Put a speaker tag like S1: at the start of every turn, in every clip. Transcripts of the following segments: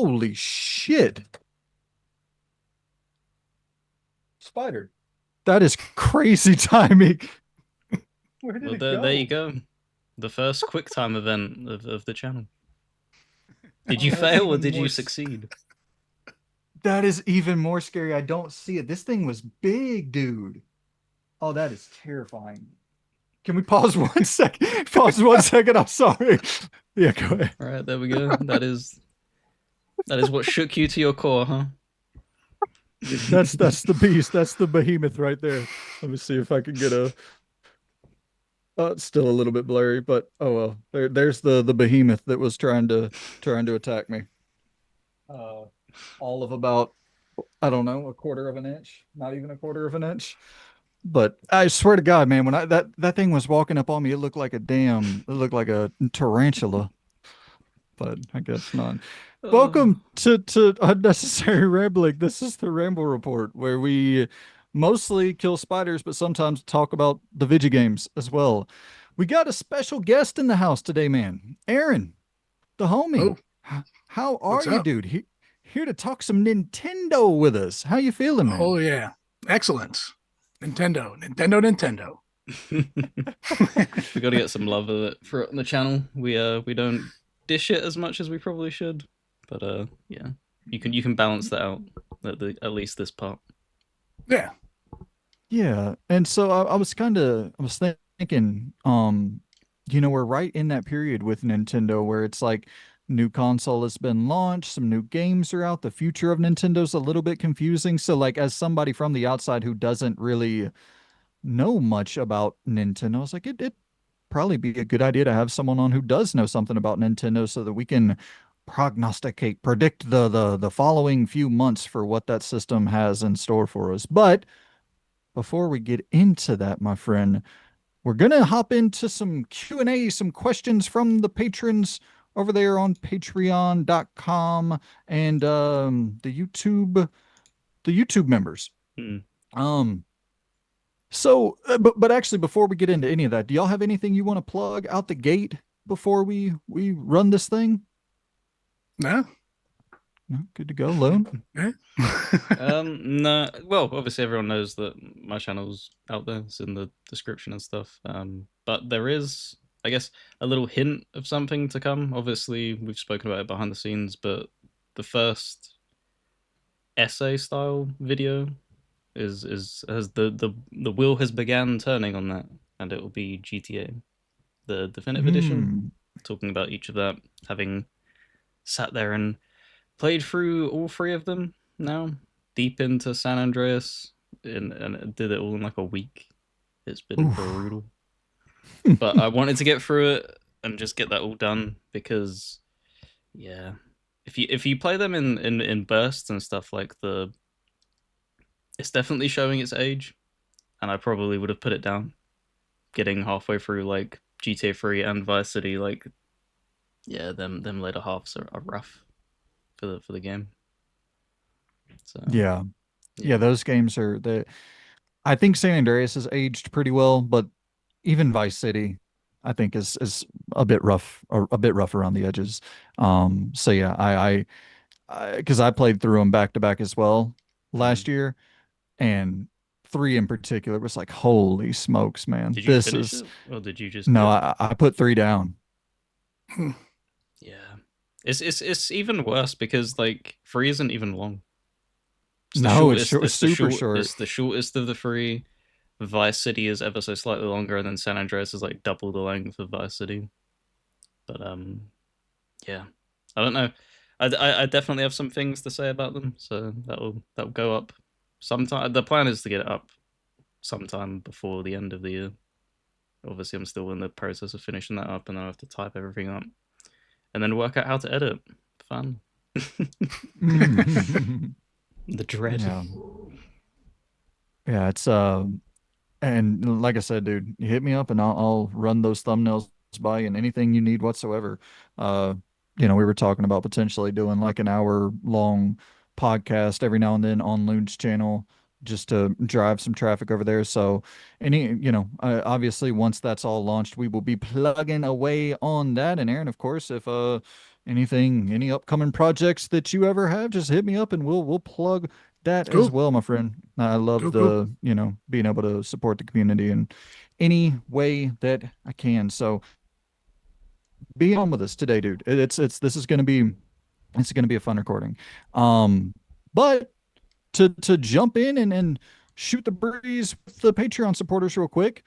S1: Holy shit. Spider. That is crazy timing. Where did
S2: Well,
S1: it
S2: there you
S1: go?
S2: go. The first quick time event of the channel. Did you
S1: Oh, that's
S2: fail or
S1: even
S2: did
S1: more.
S2: you succeed?
S1: That is even more scary. I don't see it. This thing was big, dude. Oh, that is terrifying. Can we pause 1 second? Pause 1 second. I'm sorry. Yeah, go ahead.
S2: All right, there we go. That is what shook you to your core, huh?
S1: That's the beast. That's the behemoth right there. Let me see if I can get a. It's still a little bit blurry, but oh well. There's the behemoth that was trying to attack me. Uh, all of about, I don't know, a quarter of an inch, not even a quarter of an inch. But I swear to God, man, when that thing was walking up on me, it looked like a tarantula, but I guess not.
S2: Oh,
S1: Welcome to Unnecessary Rambling. This is the Ramble Report, where we mostly kill spiders, but sometimes talk about the video games as well. We got a special guest in the house today, man. Aaron, the homie.
S3: Oh,
S1: How are
S3: what's
S1: you,
S3: up?
S1: dude? Here to talk some Nintendo with us. How you feeling, man?
S3: Oh, yeah. Excellent. Nintendo, Nintendo, Nintendo.
S2: we got to get some love of it for the channel. We don't dish it as much as we probably should, but yeah, you can balance that out at least this part.
S3: Yeah.
S1: Yeah, and so I was thinking, we're right in that period with Nintendo where it's like new console has been launched, some new games are out, the future of Nintendo's a little bit confusing. So like as somebody from the outside who doesn't really know much about Nintendo, I was like, it'd probably be a good idea to have someone on who does know something about Nintendo so that we can predict the following few months for what that system has in store for us. But before we get into that, my friend, we're gonna hop into some Q&A, some questions from the patrons over there on patreon.com and the YouTube members.
S2: Hmm.
S1: Um but actually before we get into any of that, do y'all have anything you want to plug out the gate before we run this thing?
S3: No.
S1: No, good to go, Lone.
S3: Yeah.
S2: No. Well, obviously everyone knows that my channel's out there. It's in the description and stuff. But there is, I guess, a little hint of something to come. Obviously, we've spoken about it behind the scenes, but the first essay style video is has the wheel has began turning on that, and it will be GTA, the definitive edition,
S1: Hmm.
S2: talking about each of that, having sat there and played through all three of them now, deep into San Andreas, and did it all in like a week. It's been
S1: Oof.
S2: brutal, but I wanted to get through it and just get that all done because, yeah, if you play them in bursts and stuff like it's definitely showing its age, and I probably would have put it down. Getting halfway through like GTA 3 and Vice City, like yeah, them later halves are rough for the game. So
S1: Yeah. Yeah,
S2: yeah.
S1: those games are the I think San Andreas has aged pretty well, but even Vice City, I think is a bit rough, a bit rough around the edges. So yeah, because I played through them back to back as well
S2: Mm.
S1: last year, and three in particular was like, holy smokes, man,
S2: Did you
S1: this
S2: finish
S1: is
S2: it or did you just
S1: no,
S2: go?
S1: I put three down.
S2: Yeah, it's even worse because like three isn't even long. It's the
S1: No,
S2: shortest. It's the
S1: super
S2: short.
S1: short.
S2: It's the shortest of the three. Vice City is ever so slightly longer, and then San Andreas is like double the length of Vice City. But yeah, I don't know. I definitely have some things to say about them, so that'll go up sometime. The plan is to get it up sometime before the end of the year. Obviously, I'm still in the process of finishing that up, and then I have to type everything up and then work out how to edit. Fun. The dread.
S1: Yeah. Yeah, it's and like I said, dude, you hit me up and I'll run those thumbnails by you and anything you need whatsoever. Uh, we were talking about potentially doing like an hour long podcast every now and then on Loon's channel just to drive some traffic over there. So obviously once that's all launched, we will be plugging away on that. And Aaron, of course, if Any upcoming projects that you ever have, just hit me up and we'll plug that as
S3: Cool.
S1: well, my friend. I love
S3: Cool. Cool.
S1: the, being able to support the community in any way that I can. So be on with us today, dude. It's this is gonna be a fun recording. But to jump in and shoot the breeze with the Patreon supporters real quick,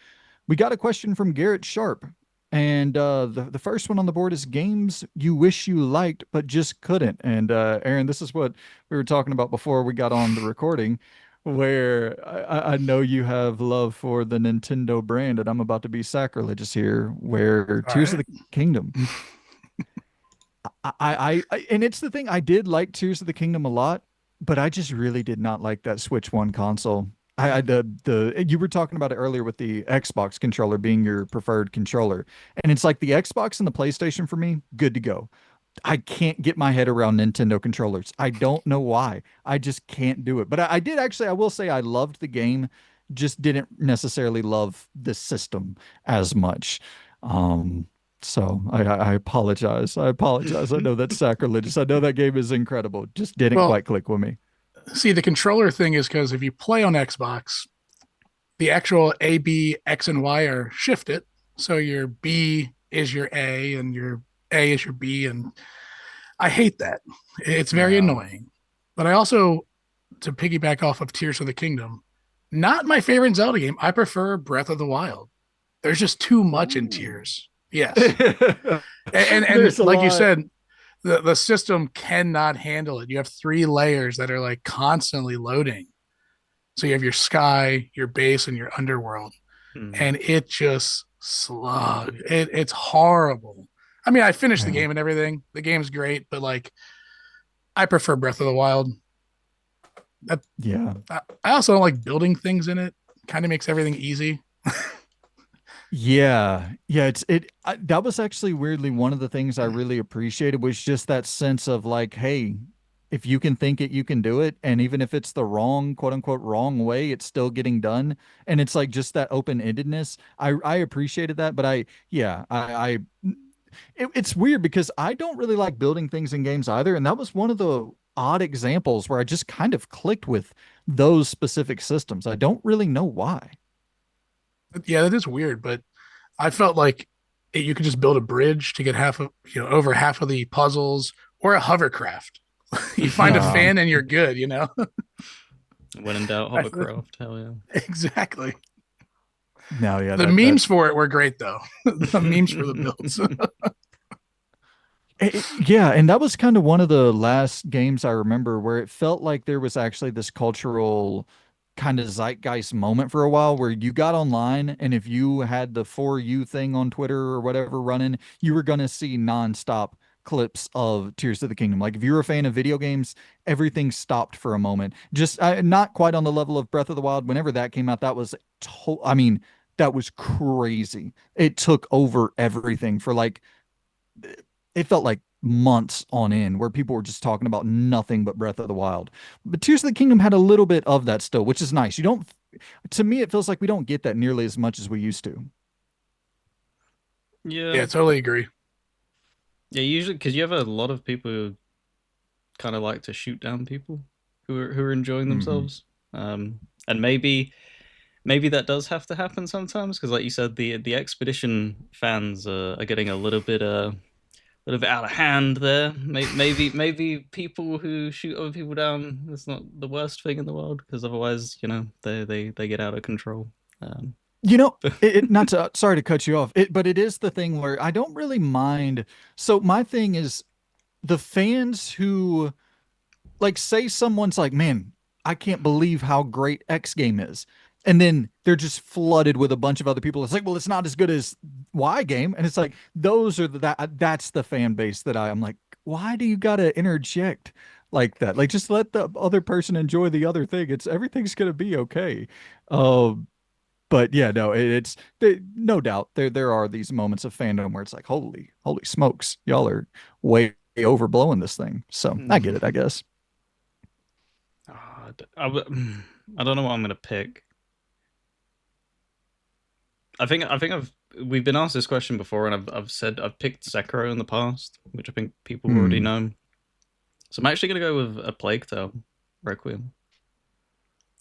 S1: we got a question from Garrett Sharp. And the first one on the board is games you wish you liked but just couldn't. And Aaron, this is what we were talking about before we got on the recording, where I know you have love for the Nintendo brand, and I'm about to be sacrilegious here, where
S3: All
S1: Tears of
S3: right.
S1: the Kingdom. And it's the thing, I did like Tears of the Kingdom a lot, but I just really did not like that Switch One console. You were talking about it earlier with the Xbox controller being your preferred controller, and it's like the Xbox and the PlayStation for me, good to go. I can't get my head around Nintendo controllers. I don't know why. I just can't do it. But I did actually, I will say I loved the game, just didn't necessarily love the system as much. Um, so I apologize. I apologize. I know that's sacrilegious. I know that game is incredible. Just didn't
S3: Well,
S1: quite click with me.
S3: see, the controller thing is because if you play on Xbox, the actual A, B, X, and Y are shifted. So your B is your A and your A is your B. And I hate that. It's very
S1: Yeah.
S3: annoying. But I also, to piggyback off of Tears of the Kingdom, not my favorite Zelda game. I prefer Breath of the Wild. There's just too much in
S1: Ooh.
S3: Tears. Yes. And
S1: There's a
S3: like you
S1: lot.
S3: said, the system cannot handle it. You have three layers that are like constantly loading. So you have your sky, your base, and your underworld,
S2: Hmm.
S3: and it just slug. It's horrible. I mean, I finished the
S1: Yeah.
S3: game and everything. The game's great, but like, I prefer Breath of the Wild. That
S1: Yeah.
S3: I also don't like building things in it. Kind of makes everything easy.
S1: Yeah, yeah, that was actually weirdly one of the things I really appreciated was just that sense of like, hey, if you can think it, you can do it, and even if it's the wrong, quote unquote, wrong way, it's still getting done. And it's like just that open-endedness. I appreciated that, but it's weird because I don't really like building things in games either, and that was one of the odd examples where I just kind of clicked with those specific systems. I don't really know why.
S3: Yeah, that is weird, but I felt like you could just build a bridge to get half of over half of the puzzles or a hovercraft. You find a
S1: Uh,
S3: fan and you're good. You know.
S2: When in doubt, hovercraft. Hell
S3: Exactly.
S1: no, yeah,
S3: The
S1: that
S3: memes for it were great though. The memes for the builds.
S2: yeah.
S1: Yeah, and that was kind of one of the last games I remember where it felt like there was actually this cultural kind of zeitgeist moment for a while where you got online and if you had the For You thing on Twitter or whatever running, you were going to see nonstop clips of Tears of the Kingdom. Like if you were a fan of video games, everything stopped for a moment. Just not quite on the level of Breath of the Wild. Whenever that came out, that was I mean, that was crazy. It took over everything for like it felt like months on end where people were just talking about nothing but Breath of the Wild. But Tears of the Kingdom had a little bit of that still, which is nice. You don't, to me, it feels like we don't get that nearly as much as we used to.
S3: Yeah, totally agree.
S2: Yeah, usually because you have a lot of people who kind of like to shoot down people who are enjoying
S1: Hmm.
S2: themselves. And maybe that does have to happen sometimes because, like you said, the expedition fans are getting a little bit out of hand there. Maybe people who shoot other people down is not the worst thing in the world because otherwise, they get out of control. Um,
S1: You know, not to, sorry to cut you off, but it is the thing where I don't really mind. So my thing is the fans who like say someone's like, man, I can't believe how great X game is. And then they're just flooded with a bunch of other people. It's like, well, it's not as good as Y game. And it's like, those are that's the fan base that I'm like, why do you gotta interject like that? Like just let the other person enjoy the other thing. It's everything's gonna be okay. But yeah, no, no doubt there are these moments of fandom where it's like, holy smokes, y'all are way overblowing this thing. So I get it, I guess.
S2: I don't know what I'm gonna pick. I think I've we've been asked this question before, and I've said I've picked Sekiro in the past, which I think people already
S1: Hmm.
S2: know. So I'm actually gonna go with a Plague Tale Requiem.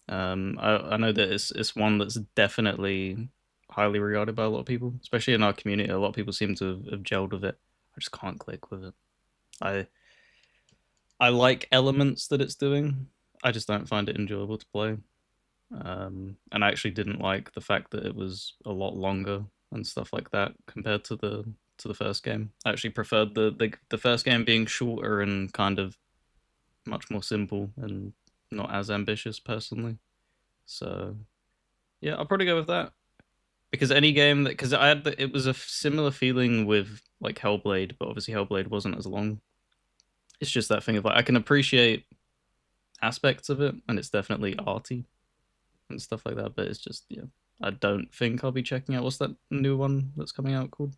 S2: I know that it's one that's definitely highly regarded by a lot of people, especially in our community. A lot of people seem to have gelled with it. I just can't click with it. I I like elements that it's doing. I just don't find it enjoyable to play. And I actually didn't like the fact that it was a lot longer and stuff like that compared to the first game. I actually preferred the first game being shorter and kind of much more simple and not as ambitious personally. So yeah, I'll probably go with that because any game that because it was a similar feeling with like Hellblade, but obviously Hellblade wasn't as long. It's just that thing of like I can appreciate aspects of it and it's definitely arty and stuff like that. But it's just yeah, I don't think I'll be checking out what's that new one that's coming out called.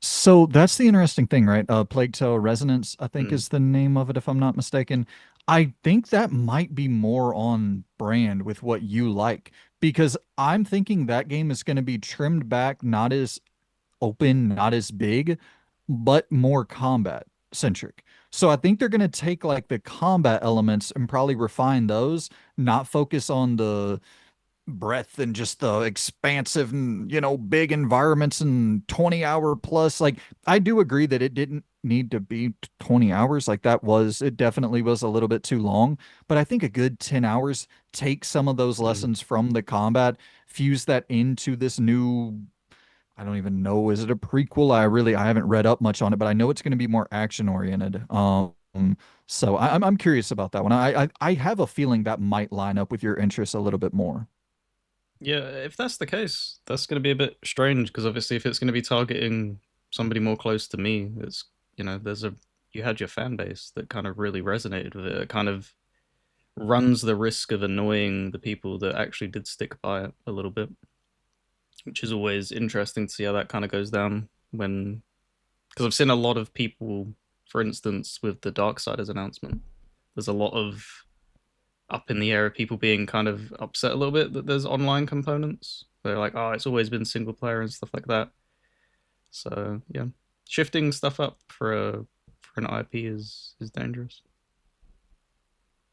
S1: So that's the interesting thing, right? Plague Tale Resonance, I think,
S2: Mm,
S1: is the name of it, if I'm not mistaken. I think that might be more on brand with what you like, because I'm thinking that game is going to be trimmed back, not as open, not as big, but more combat centric. So I think they're going to take like the combat elements and probably refine those, not focus on the breadth and just the expansive and big environments and 20-hour plus. Like, I do agree that it didn't need to be 20 hours. Like, it definitely was a little bit too long, but I think a good 10 hours, take some of those
S2: mm.
S1: lessons from the combat, fuse that into this new, I don't even know, is it a prequel? I haven't read up much on it, but I know it's going to be more action oriented. So I'm curious about that one. I have a feeling that might line up with your interests a little bit more.
S2: Yeah, if that's the case, that's going to be a bit strange because obviously, if it's going to be targeting somebody more close to me, it's there's a you had your fan base that kind of really resonated with it. It kind of runs the risk of annoying the people that actually did stick by it a little bit, which is always interesting to see how that kind of goes down when because I've seen a lot of people, for instance, with the Darksiders announcement. There's a lot of up in the air of people being kind of upset a little bit that there's online components. They're like, oh, it's always been single player and stuff like that. So yeah, shifting stuff up for an IP is dangerous.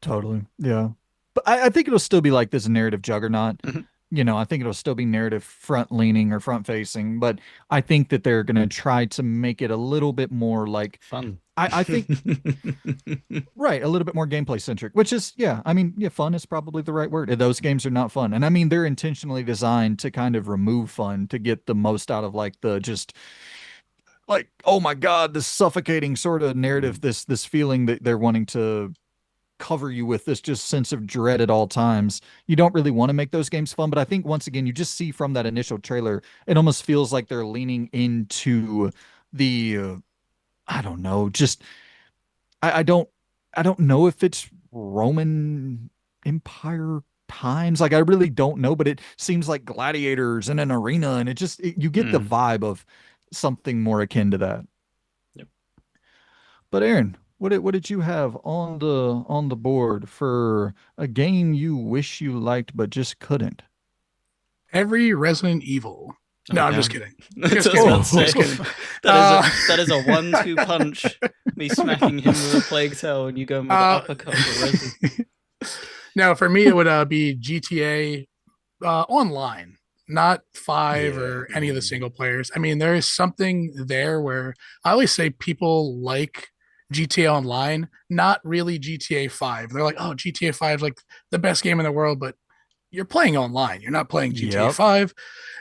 S1: Totally. Yeah. But I think it'll still be like this narrative juggernaut.
S2: Mhm.
S1: I think it'll still be narrative front leaning or front facing, but I think that they're going to try to make it a little bit more like,
S2: Fun.
S1: I think, right, a little bit more gameplay centric, which is, yeah, I mean, yeah, fun is probably the right word. Those games are not fun. And I mean, they're intentionally designed to kind of remove fun to get the most out of like the just like, oh my God, this suffocating sort of narrative,
S2: Mm,
S1: this feeling that they're wanting to cover you with this just sense of dread at all times. You don't really want to make those games fun, but I think once again, you just see from that initial trailer, it almost feels like they're leaning into the I don't know, just I don't know if it's Roman Empire times. Like I really don't know, but it seems like gladiators in an arena, and you get the
S2: mm.
S1: vibe of something more akin to that.
S2: Yep.
S1: But Aaron, what did you have on the board for a game you wish you liked but just couldn't?
S3: Every Resident Evil.
S2: Oh
S3: No, I'm just
S2: damn.
S3: kidding.
S2: I was
S3: Just
S2: about
S3: kidding.
S2: to say
S3: Just kidding.
S1: Oh.
S3: Uh,
S2: that is a 1-2 punch. Me smacking him with a plague tail and you going with the
S3: uh,
S2: uppercut for Resi.
S3: no, for me, it would be GTA online, not five
S1: Yeah.
S3: or any of the
S2: Mm,
S3: single players. I mean, there is something there where I always say people like GTA Online, not really GTA 5. They're like, oh, GTA 5 is like the best game in the world, but you're playing online. You're not playing GTA
S1: Yep.
S3: 5.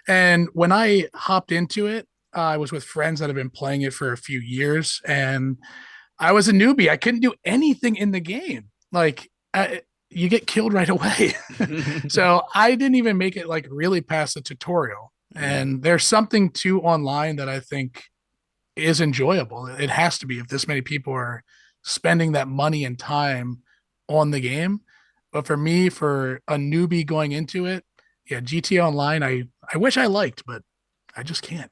S3: And when I hopped into it, I was with friends that have been playing it for a few years, and I was a newbie. I couldn't do anything in the game. Like, you get killed right away. So I didn't even make it like really past the tutorial.
S2: mm,
S3: And there's something to online that I think is enjoyable. It has to be if this many people are spending that money and time on the game. But for me, for a newbie going into it, yeah, GTA Online, I wish I liked, but I just can't.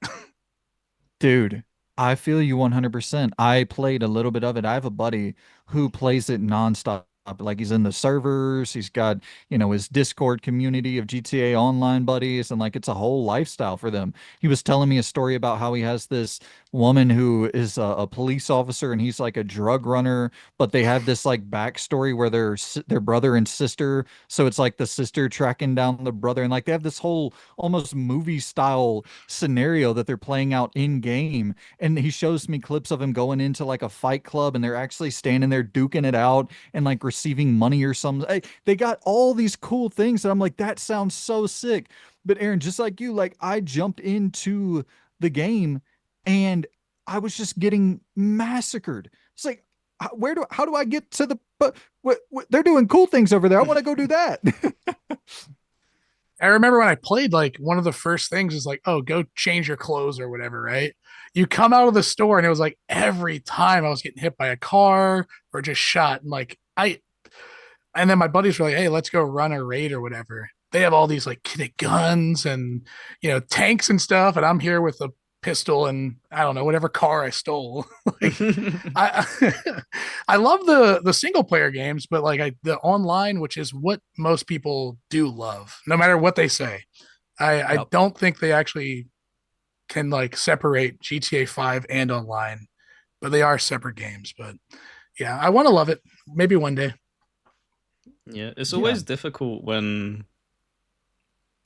S1: Dude, I feel you 100%. I played a little bit of it. I have a buddy who plays it nonstop. Like he's in the servers, he's got, his Discord community of GTA Online buddies, and like it's a whole lifestyle for them. He was telling me a story about how he has this woman who is a police officer and he's like a drug runner, but they have this like backstory where they're brother and sister. So it's like the sister tracking down the brother, and like they have this whole almost movie style scenario that they're playing out in game. And he shows me clips of him going into like a fight club and they're actually standing there duking it out and like receiving money or something. They got all these cool things and I'm like, that sounds so sick. But Aaron, just like you, like I jumped into the game and I was just getting massacred. It's like, how do I get to the, but they're doing cool things over there. I want to go do that.
S3: I remember when I played, like one of the first things is like, oh, go change your clothes or whatever, right? You come out of the store and it was like every time I was getting hit by a car or just shot. And like and then my buddies were like, hey, let's go run a raid or whatever. They have all these like kitted guns and, tanks and stuff. And I'm here with a pistol and I don't know, whatever car I stole. Like, I I love the single player games, but like the online, which is what most people do love, no matter what they say. I
S1: Yep.
S3: don't think they actually can like separate GTA 5 and online, but they are separate games. But yeah, I want to love it. Maybe one day.
S2: Yeah, it's
S1: Yeah.
S2: always difficult when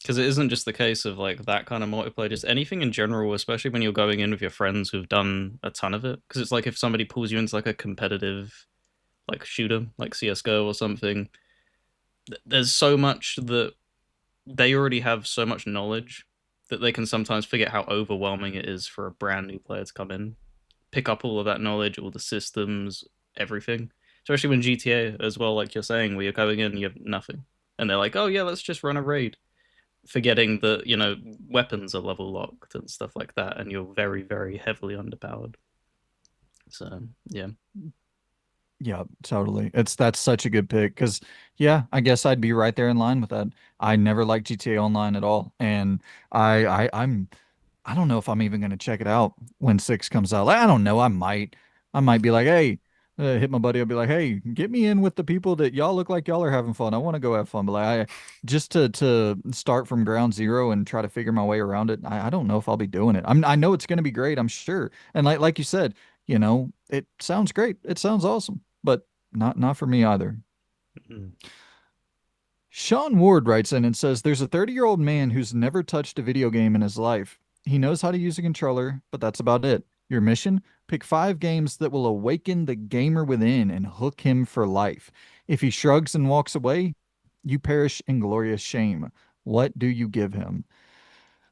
S2: because it isn't just the case of like that kind of multiplayer, just anything in general, especially when you're going in with your friends who've done a ton of it. Because it's like if somebody pulls you into like a competitive like shooter, like CS:GO or something, there's so much that they already have so much knowledge that they can sometimes forget how overwhelming it is for a brand new player to come in, pick up all of that knowledge, all the systems, everything. Especially when GTA as well, like you're saying, where you're going in, you have nothing, and they're like, "Oh yeah, let's just run a raid," forgetting that weapons are level locked and stuff like that, and you're very, very heavily underpowered. So yeah,
S1: Yeah, totally. That's such a good pick because yeah, I guess I'd be right there in line with that. I never liked GTA Online at all, and I don't know if I'm even gonna check it out when six comes out. Like, I don't know. I might be like, hey, hit my buddy. I'll be like, hey, get me in with the people that y'all look like y'all are having fun. I want to go have fun, but like, just to start from ground zero and try to figure my way around it. I don't know if I'll be doing it. I know it's gonna be great. I'm sure, and like you said, it sounds great. It sounds awesome, but not for me either.
S2: mm-hmm.
S1: Sean Ward writes in and says, there's a 30-year-old man who's never touched a video game in his life. He knows how to use a controller, but that's about it. Your mission? Pick 5 games that will awaken the gamer within and hook him for life. If he shrugs and walks away, you perish in glorious shame. What do you give him?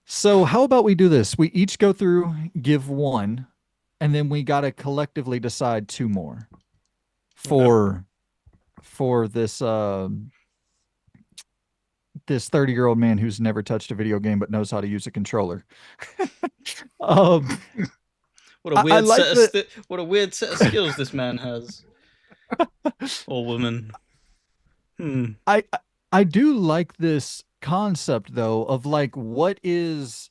S1: So, how about we do this? We each go through, give one, and then we got to collectively decide 2 more
S2: Okay.
S1: for this 30-year-old man who's never touched a video game but knows how to use a controller. um,
S2: What a
S1: I
S2: weird
S1: like
S2: set of
S1: the
S2: what a weird set of skills this man has, or woman. Hmm.
S1: I I do like this concept though of like what is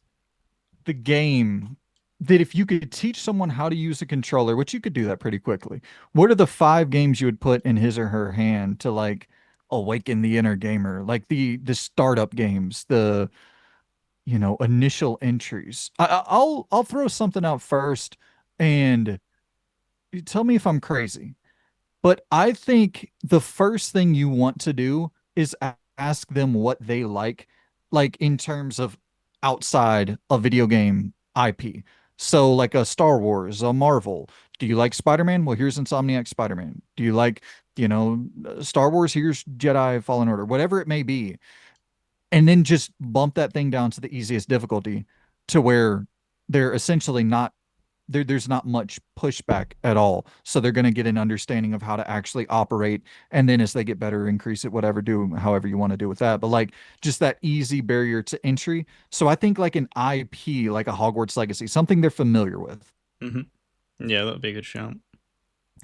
S1: the game that if you could teach someone how to use a controller, which you could do that pretty quickly, what are the 5 games you would put in his or her hand to like awaken the inner gamer? Like the startup games, the initial entries. I'll throw something out first and you tell me if I'm crazy. But I think the first thing you want to do is ask them what they like in terms of outside a video game IP. So, like a Star Wars, a Marvel. Do you like Spider-Man? Well, here's Insomniac Spider-Man. Do you like, Star Wars? Here's Jedi Fallen Order, whatever it may be. And then just bump that thing down to the easiest difficulty to where they're essentially not there's not much pushback at all. So they're going to get an understanding of how to actually operate. And then as they get better, increase it, whatever, do however you want to do with that. But like just that easy barrier to entry. So I think like an IP, like a Hogwarts Legacy, something they're familiar with.
S2: Hmm. Yeah, that'd be a good shout.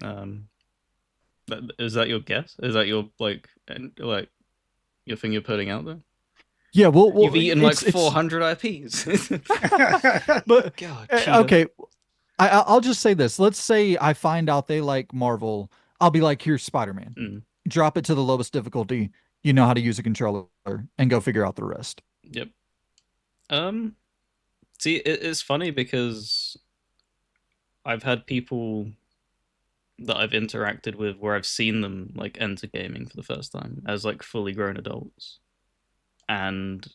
S2: Um, is that your guess? Is that your like your thing you're putting out there?
S1: Yeah, well,
S2: You've eaten like
S1: it's
S2: 400 IPs.
S1: but
S2: God, cheater.
S1: okay. I'll just say this. Let's say I find out they like Marvel. I'll be like, here's Spider-Man.
S2: Mm.
S1: drop it to the lowest difficulty. You know how to use a controller and go figure out the rest.
S2: Yep. Um, See, it's funny because I've had people that I've interacted with where I've seen them like enter gaming for the first time as like fully grown adults. And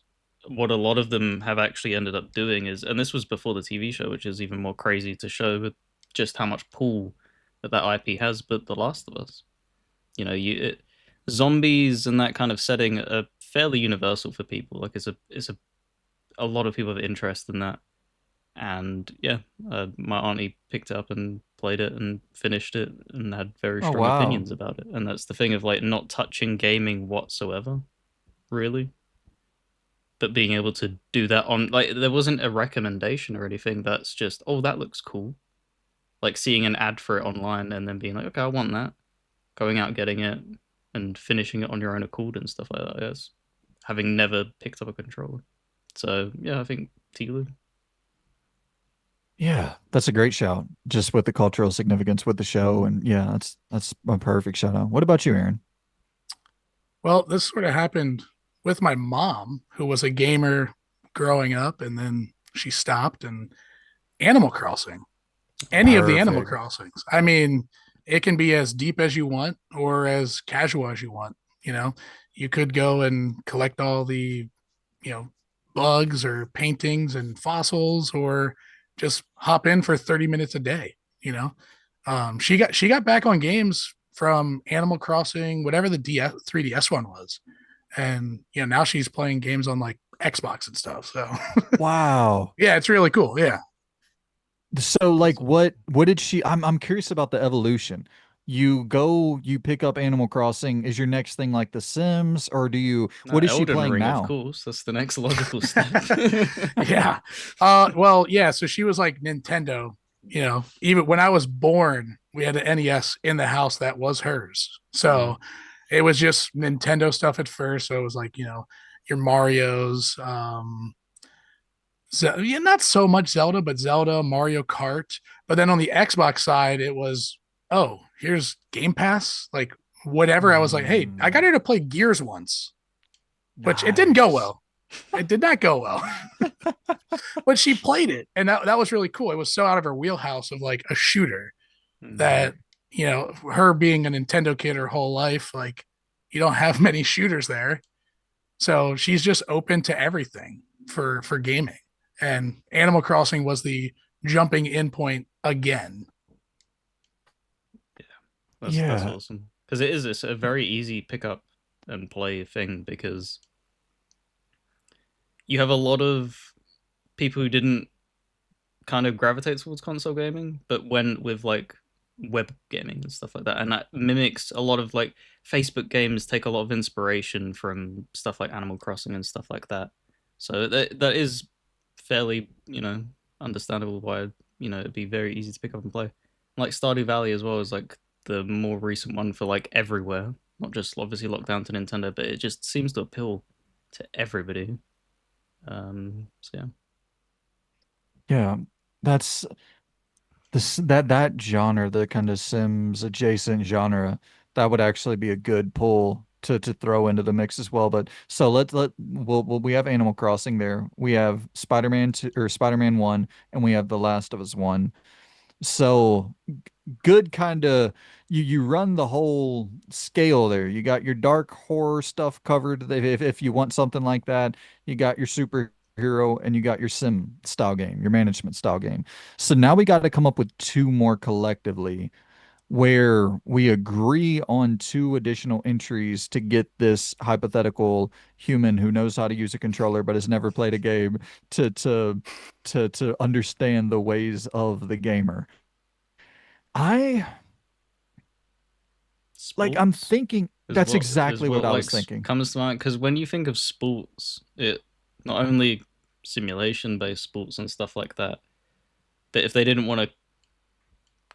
S2: what a lot of them have actually ended up doing is, and this was before the TV show, which is even more crazy to show with just how much pull that IP has. But The Last of Us, zombies and that kind of setting are fairly universal for people. Like a lot of people have interest in that. And yeah, my auntie picked it up and played it and finished it and had very
S1: Oh,
S2: strong
S1: wow.
S2: opinions about it. And that's the thing of like not touching gaming whatsoever, really, but being able to do that on like there wasn't a recommendation or anything. That's just, oh, that looks cool. Like seeing an ad for it online and then being like, okay, I want that. Going out getting it and finishing it on your own accord and stuff like that. Yes, having never picked up a controller. So yeah, I think Tilu.
S1: Yeah, that's a great shout. Just with the cultural significance with the show, and yeah, that's a perfect shout out. What about you, Aaron?
S3: Well, this sort of happened with my mom, who was a gamer growing up, and then she stopped. And Animal Crossing, any of the Animal
S1: Perfect.
S3: Crossings. I mean, it can be as deep as you want or as casual as you want. You know, you could go and collect all the, you know, bugs or paintings and fossils, or just hop in for 30 minutes a day. You know, she got back on games from Animal Crossing, whatever the 3DS one was, and now she's playing games on like Xbox and stuff. So
S1: Wow.
S3: yeah, it's really cool. Yeah.
S1: So like
S2: Awesome.
S1: what did she I'm curious about the evolution. You pick up Animal Crossing. Is your next thing like The Sims, or
S2: No,
S1: what is she
S2: Elden
S1: playing
S2: Ring, of
S1: now?
S2: course. That's the next logical step.
S3: Yeah. Well, yeah. So she was like Nintendo. Even when I was born, we had an NES in the house that was hers.
S2: Mm,
S3: So it was just Nintendo stuff at first. So it was like your Mario's, yeah, not so much Zelda, but Zelda, Mario Kart. But then on the Xbox side, it was, oh, here's Game Pass, like whatever. I was like, hey, I got
S1: Mm,
S3: her to play Gears once, which it didn't go
S1: nice.
S3: well. It did not go well. But she played it, and that was really cool. It was so out of her wheelhouse of like a shooter
S2: mm.
S3: that her being a Nintendo kid her whole life, like you don't have many shooters there, so she's just open to everything for gaming. And Animal Crossing was the jumping in point again.
S2: Yeah, that's
S1: Yeah.
S2: awesome. Because it's a very easy pick up and play thing because you have a lot of people who didn't kind of gravitate towards console gaming, but went with like web gaming and stuff like that. And that mimics a lot of like Facebook games take a lot of inspiration from stuff like Animal Crossing and stuff like that. So that is fairly, understandable why, it'd be very easy to pick up and play. Like Stardew Valley as well is like the more recent one for like everywhere, not just obviously locked down to Nintendo, but it just seems to appeal to everybody. So yeah.
S1: Yeah. That's that genre, the kind of Sims adjacent genre, that would actually be a good pull to throw into the mix as well. But so we have Animal Crossing there. We have Spider-Man 2 or Spider-Man 1, and we have The Last of Us 1. So good kind of you run the whole scale there. You got your dark horror stuff covered if you want something like that. You got your superhero and you got your sim style game, your management style game. So now we got to come up with two more collectively where we agree on two additional entries to get this hypothetical human who knows how to use a controller but has never played a game to understand the ways of the gamer. I I'm
S2: Sports
S1: thinking
S2: is
S1: that's
S2: what
S1: exactly what I
S2: like
S1: was thinking.
S2: comes to mind because when you think of sports, it not only simulation based sports and stuff like that, but if they didn't want to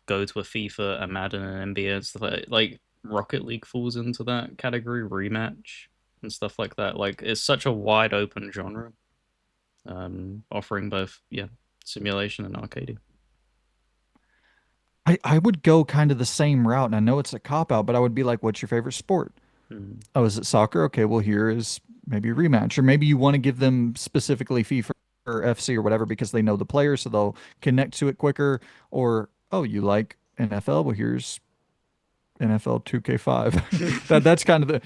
S2: go to a FIFA, a Madden, an NBA and stuff like Rocket League falls into that category, rematch and stuff like that. Like it's such a wide open genre, offering both simulation and arcade.
S1: I would go kind of the same route, and I know it's a cop out, but I would be like, what's your favorite sport?
S2: Mm.
S1: Oh, is it soccer? Okay, well, here is maybe a rematch. Or maybe you want to give them specifically FIFA or FC or whatever because they know the player, so they'll connect to it quicker. Or, oh, you like NFL? Well, here's NFL 2K5. That's kind of the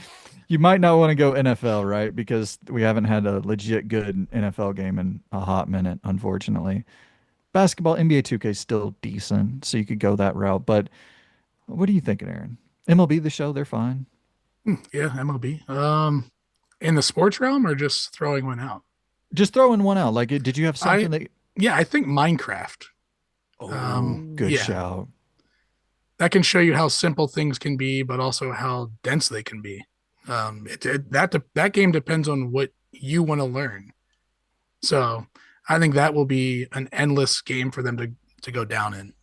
S1: you might not want to go NFL, right? Because we haven't had a legit good NFL game in a hot minute, unfortunately. Basketball, NBA 2K is still decent, so you could go that route. But what are you thinking, Aaron? MLB the show, they're fine.
S3: Yeah, MLB. In the sports realm or just throwing one out?
S1: Just throwing one out. Like, did you have
S3: I
S1: something that?
S3: yeah, I think Minecraft.
S1: Oh, good
S3: Yeah,
S1: shout.
S3: that can show you how simple things can be, but also how dense they can be. That game depends on what you want to learn. So I think that will be an endless game for them to go down in.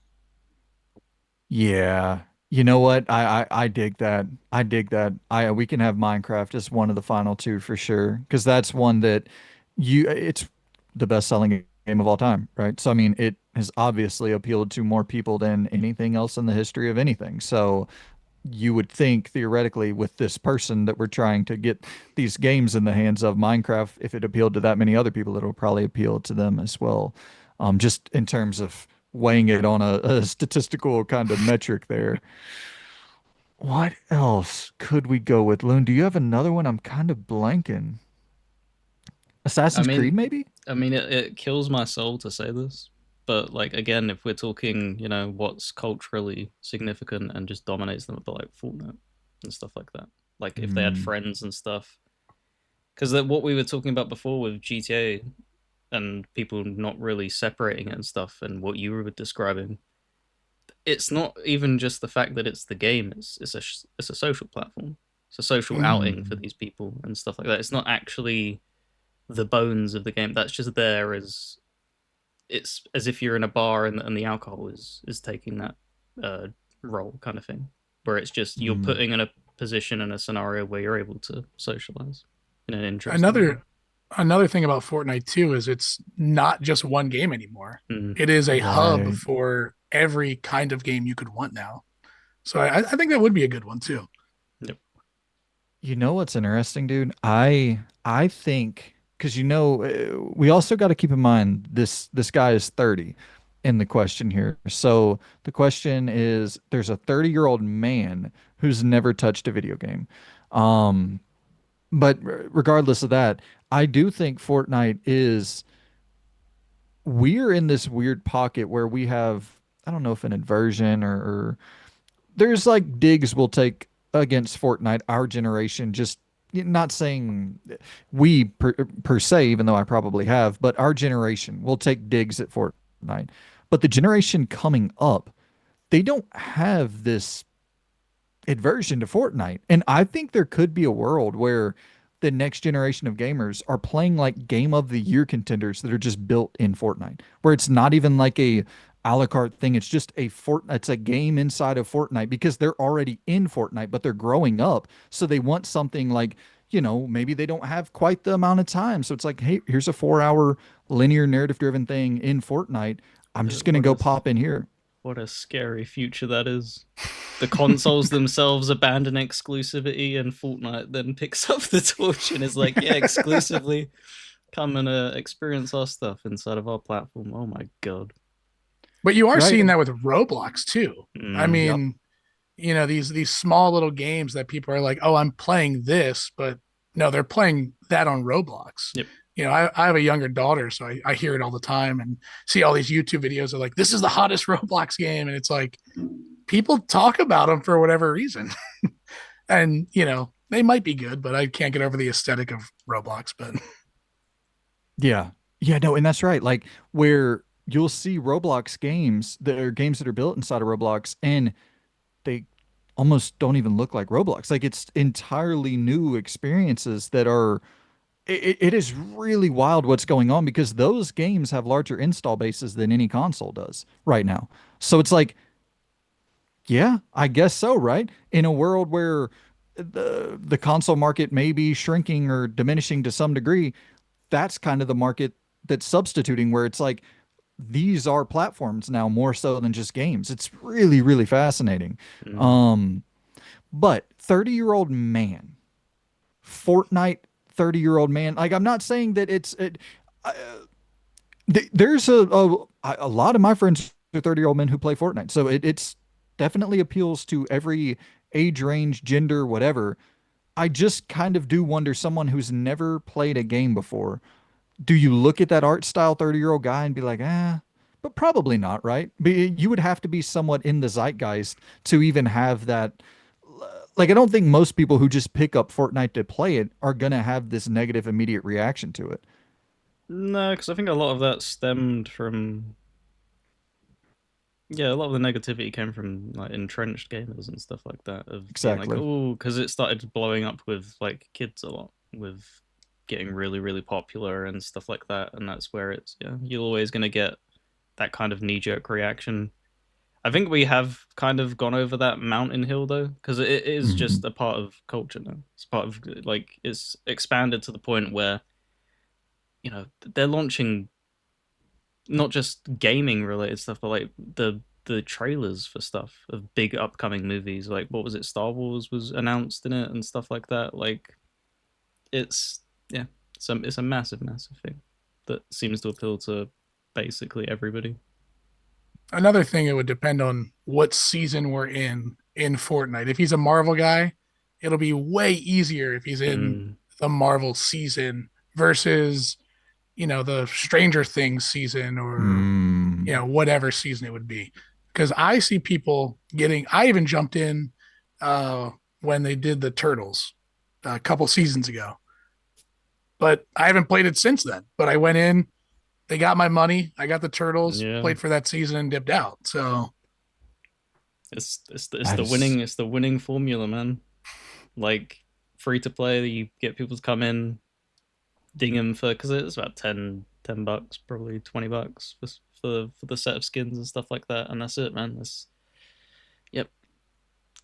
S1: Yeah. You know what? I dig that. I dig that. I we can have Minecraft as one of the final two for sure because that's one that it's the best-selling game of all time, right? So I mean, it has obviously appealed to more people than anything else in the history of anything. So you would think theoretically with this person that we're trying to get these games in the hands of Minecraft, if it appealed to that many other people, it'll probably appeal to them as well. Just in terms of weighing it on a statistical kind of metric there. What else could we go with? Loon, do you have another one? I'm kind of blanking.
S2: I
S1: Assassin's Creed,
S2: mean,
S1: maybe?
S2: it kills my soul to say this, but like again, if we're talking, what's culturally significant and just dominates them, but like Fortnite and stuff like that. Like if they had
S1: Mm,
S2: friends and stuff, because what we were talking about before with GTA and people not really separating it and stuff, and what you were describing, it's not even just the fact that it's the game. It's a social platform. It's a social outing for
S1: mm,
S2: these people and stuff like that. It's not actually the bones of the game. That's just there as it's as if you're in a bar and the alcohol is taking that uh, role kind of thing, where it's just you're
S1: mm.
S2: putting in a position in a scenario where you're able to socialize in an interesting way.
S3: Another thing about Fortnite too is it's not just one game anymore.
S2: Mm.
S3: It is a hub
S1: Right.
S3: for every kind of game you could want now. So I think that would be a good one too.
S2: Yep.
S1: You know what's interesting, dude? I think because we also got to keep in mind this guy is 30 in the question here. So the question is there's a 30-year-old man who's never touched a video game. Um, but regardless of that, I do think Fortnite is we're in this weird pocket where we have I don't know if an inversion or there's like digs we'll take against Fortnite, our generation, just not saying we per se, even though I probably have, but our generation will take digs at Fortnite. But the generation coming up, they don't have this aversion to Fortnite. And I think there could be a world where the next generation of gamers are playing like game of the year contenders that are just built in Fortnite, where it's not even like a la carte thing. It's just it's a game inside of Fortnite because they're already in Fortnite, but they're growing up. So they want something like, maybe they don't have quite the amount of time. So it's like, hey, here's a 4 hour linear narrative driven thing in Fortnite. I'm just going to
S2: What
S1: go
S2: a
S1: pop in here.
S2: what a scary future that is. The consoles themselves abandon exclusivity, and Fortnite then picks up the torch and is like, "Yeah, exclusively come and experience our stuff inside of our platform." Oh my god.
S3: But you are
S1: Right.
S3: seeing that with Roblox too. I
S2: Mm,
S1: Yep.
S3: mean, these small little games that people are like, oh, I'm playing this, but no, they're playing that on Roblox.
S2: yep.
S3: I have a younger daughter, so I hear it all the time and see all these YouTube videos of like, this is the hottest Roblox game. And it's like, people talk about them for whatever reason. And, they might be good, but I can't get over the aesthetic of Roblox. But
S1: Yeah. Yeah, no, and that's right. Like where you'll see Roblox games that are games that are built inside of Roblox and they almost don't even look like Roblox. Like it's entirely new experiences that are it is really wild what's going on because those games have larger install bases than any console does right now. So it's like, yeah, I guess so, right? In a world where the console market may be shrinking or diminishing to some degree, that's kind of the market that's substituting where it's like these are platforms now more so than just games. It's really, really fascinating.
S2: Mm.
S1: Um, but 30-year-old man, Fortnite 30-year-old man, like I'm not saying that uh, there's a lot of my friends are 30-year-old men who play Fortnite. So it's definitely appeals to every age range, gender, whatever. I just kind of do wonder someone who's never played a game before, do you look at that art style 30-year-old guy and be like, but probably not, right? You would have to be somewhat in the zeitgeist to even have that. Like, I don't think most people who just pick up Fortnite to play it are going to have this negative immediate reaction to it.
S2: No, because I think a lot of that stemmed from yeah, a lot of the negativity came from like entrenched gamers and stuff like that of being like,
S1: Exactly.
S2: oh, because it started blowing up with like kids a lot, with getting really, really popular and stuff like that, and that's where it's yeah, you're always gonna get that kind of knee-jerk reaction. I think we have kind of gone over that mountain hill though, because it is
S1: Mhm.
S2: just a part of culture now. It's part of like it's expanded to the point where they're launching not just gaming related stuff, but like the trailers for stuff of big upcoming movies. Like what was it? Star Wars was announced in it and stuff like that. Like it's yeah, it's a massive, massive thing that seems to appeal to basically everybody.
S3: Another thing, it would depend on what season we're in Fortnite. If he's a Marvel guy, it'll be way easier if he's in
S2: Mm,
S3: the Marvel season versus the Stranger Things season or
S1: Mm.
S3: whatever season it would be. Because I see people getting. I even jumped in uh, when they did the Turtles a couple seasons ago, but I haven't played it since then. But I went in, they got my money, I got the Turtles,
S2: yeah,
S3: played for that season, and dipped out. So
S2: it's
S1: That
S2: the
S1: is,
S2: winning formula, man. Like free to play, you get people to come in, ding them for because it's about 10 bucks, probably $20 for the set of skins and stuff like that, and that's it, man. That's yep.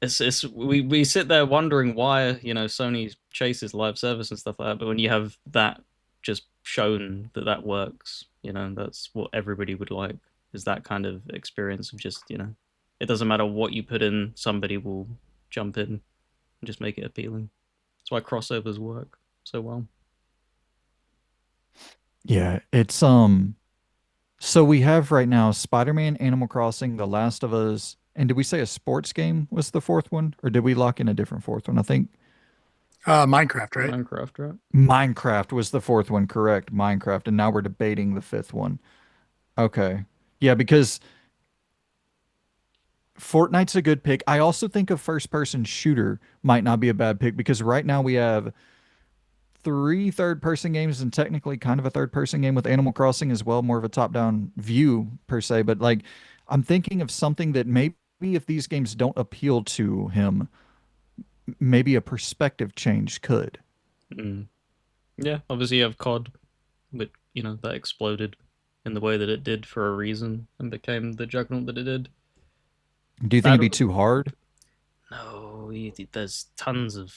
S2: It's we sit there wondering why Sony chases live service and stuff like that, but when you have that just shown that that works, that's what everybody would like is that kind of experience of just it doesn't matter what you put in, somebody will jump in and just make it appealing. That's why crossovers work so well.
S1: yeah, so we have right now Spider-Man, Animal Crossing, The Last of Us, and did we say a sports game was the fourth one? Or did we lock in a different fourth one? I think
S3: Minecraft, right?
S2: Minecraft, right?
S1: Minecraft was the fourth one, correct? Minecraft, and now we're debating the fifth one. Okay. Yeah, because Fortnite's a good pick. I also think a first-person shooter might not be a bad pick because right now we have three third-person games and technically kind of a third-person game with Animal Crossing as well, more of a top-down view per se. But like, I'm thinking of something that maybe if these games don't appeal to him, maybe a perspective change could.
S2: Mm. Yeah, obviously you have COD, but that exploded in the way that it did for a reason and became the juggernaut that it did.
S1: Do you think it'd be
S2: Battle,
S1: too hard?
S2: no, there's tons of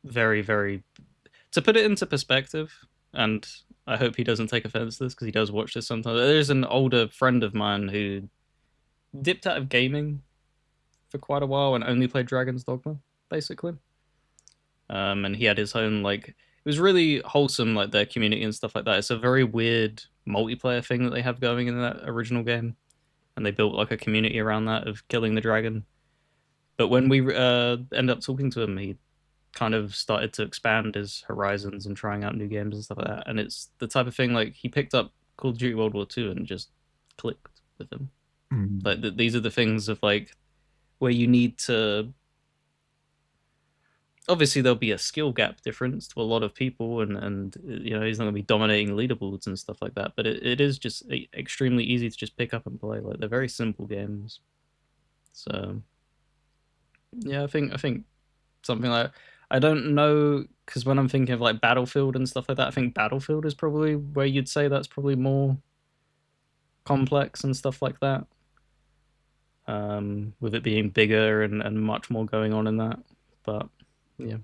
S2: very, very. To put it into perspective, and I hope he doesn't take offense to this because he does watch this sometimes. There's an older friend of mine who dipped out of gaming for quite a while and only played Dragon's Dogma, basically. And he had his own like it was really wholesome, like their community and stuff like that. It's a very weird multiplayer thing that they have going in that original game, and they built like a community around that of killing the dragon. But when we end up talking to him, he kind of started to expand his horizons and trying out new games and stuff like that. And it's the type of thing like he picked up Call of Duty World War II and just clicked with him.
S1: Mm.
S2: Like these are the things of like where you need to obviously there'll be a skill gap difference to a lot of people and he's not going to be dominating leaderboards and stuff like that, but it is just extremely easy to just pick up and play. Like they're very simple games. So yeah, I think something like I don't know because when I'm thinking of like Battlefield and stuff like that, I think Battlefield is probably where you'd say that's probably more complex and stuff like that, with it being bigger and much more going on in that. But yeah.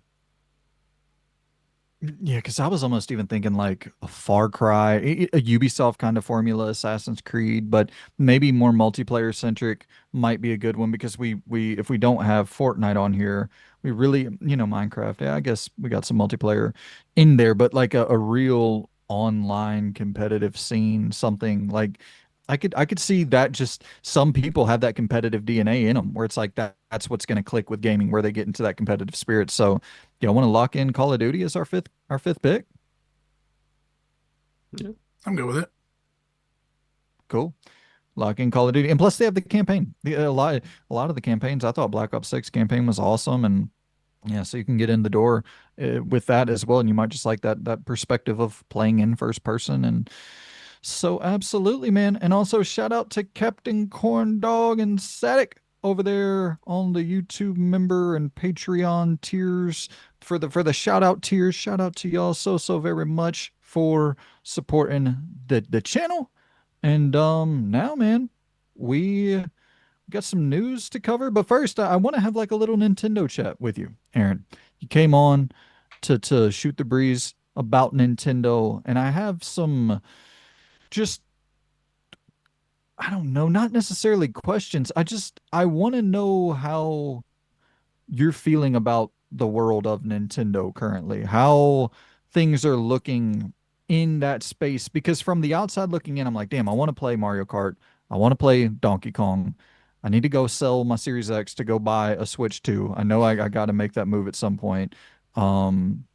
S1: Yeah, because I was almost even thinking like a Far Cry, a Ubisoft kind of formula, Assassin's Creed, but maybe more multiplayer centric might be a good one because we if we don't have Fortnite on here, we really, Minecraft. Yeah, I guess we got some multiplayer in there, but like a real online competitive scene, something like I could see that just some people have that competitive DNA in them where it's like that's what's going to click with gaming where they get into that competitive spirit. So y'all want to lock in Call of Duty as our fifth pick?
S2: Yeah.
S3: I'm good with it.
S1: Cool. Lock in Call of Duty, and plus they have the campaign. A lot of the campaigns. I thought Black Ops 6 campaign was awesome, and yeah, so you can get in the door with that as well, and you might just like that perspective of playing in first person. And so absolutely, man. And also shout out to Captain Corn Dog and Sadik over there on the YouTube member and Patreon tiers for the shout out tiers. Shout out to y'all so very much for supporting the channel. And now, man, we got some news to cover. But first, I want to have like a little Nintendo chat with you, Aaron. You came on to shoot the breeze about Nintendo, and I have some just I don't know, not necessarily questions. I want to know how you're feeling about the world of Nintendo currently, how things are looking in that space. Because from the outside looking in, I'm like, damn, I want to play Mario Kart. I want to play Donkey Kong. I need to go sell my Series X to go buy a Switch 2. I know I got to make that move at some point. Um,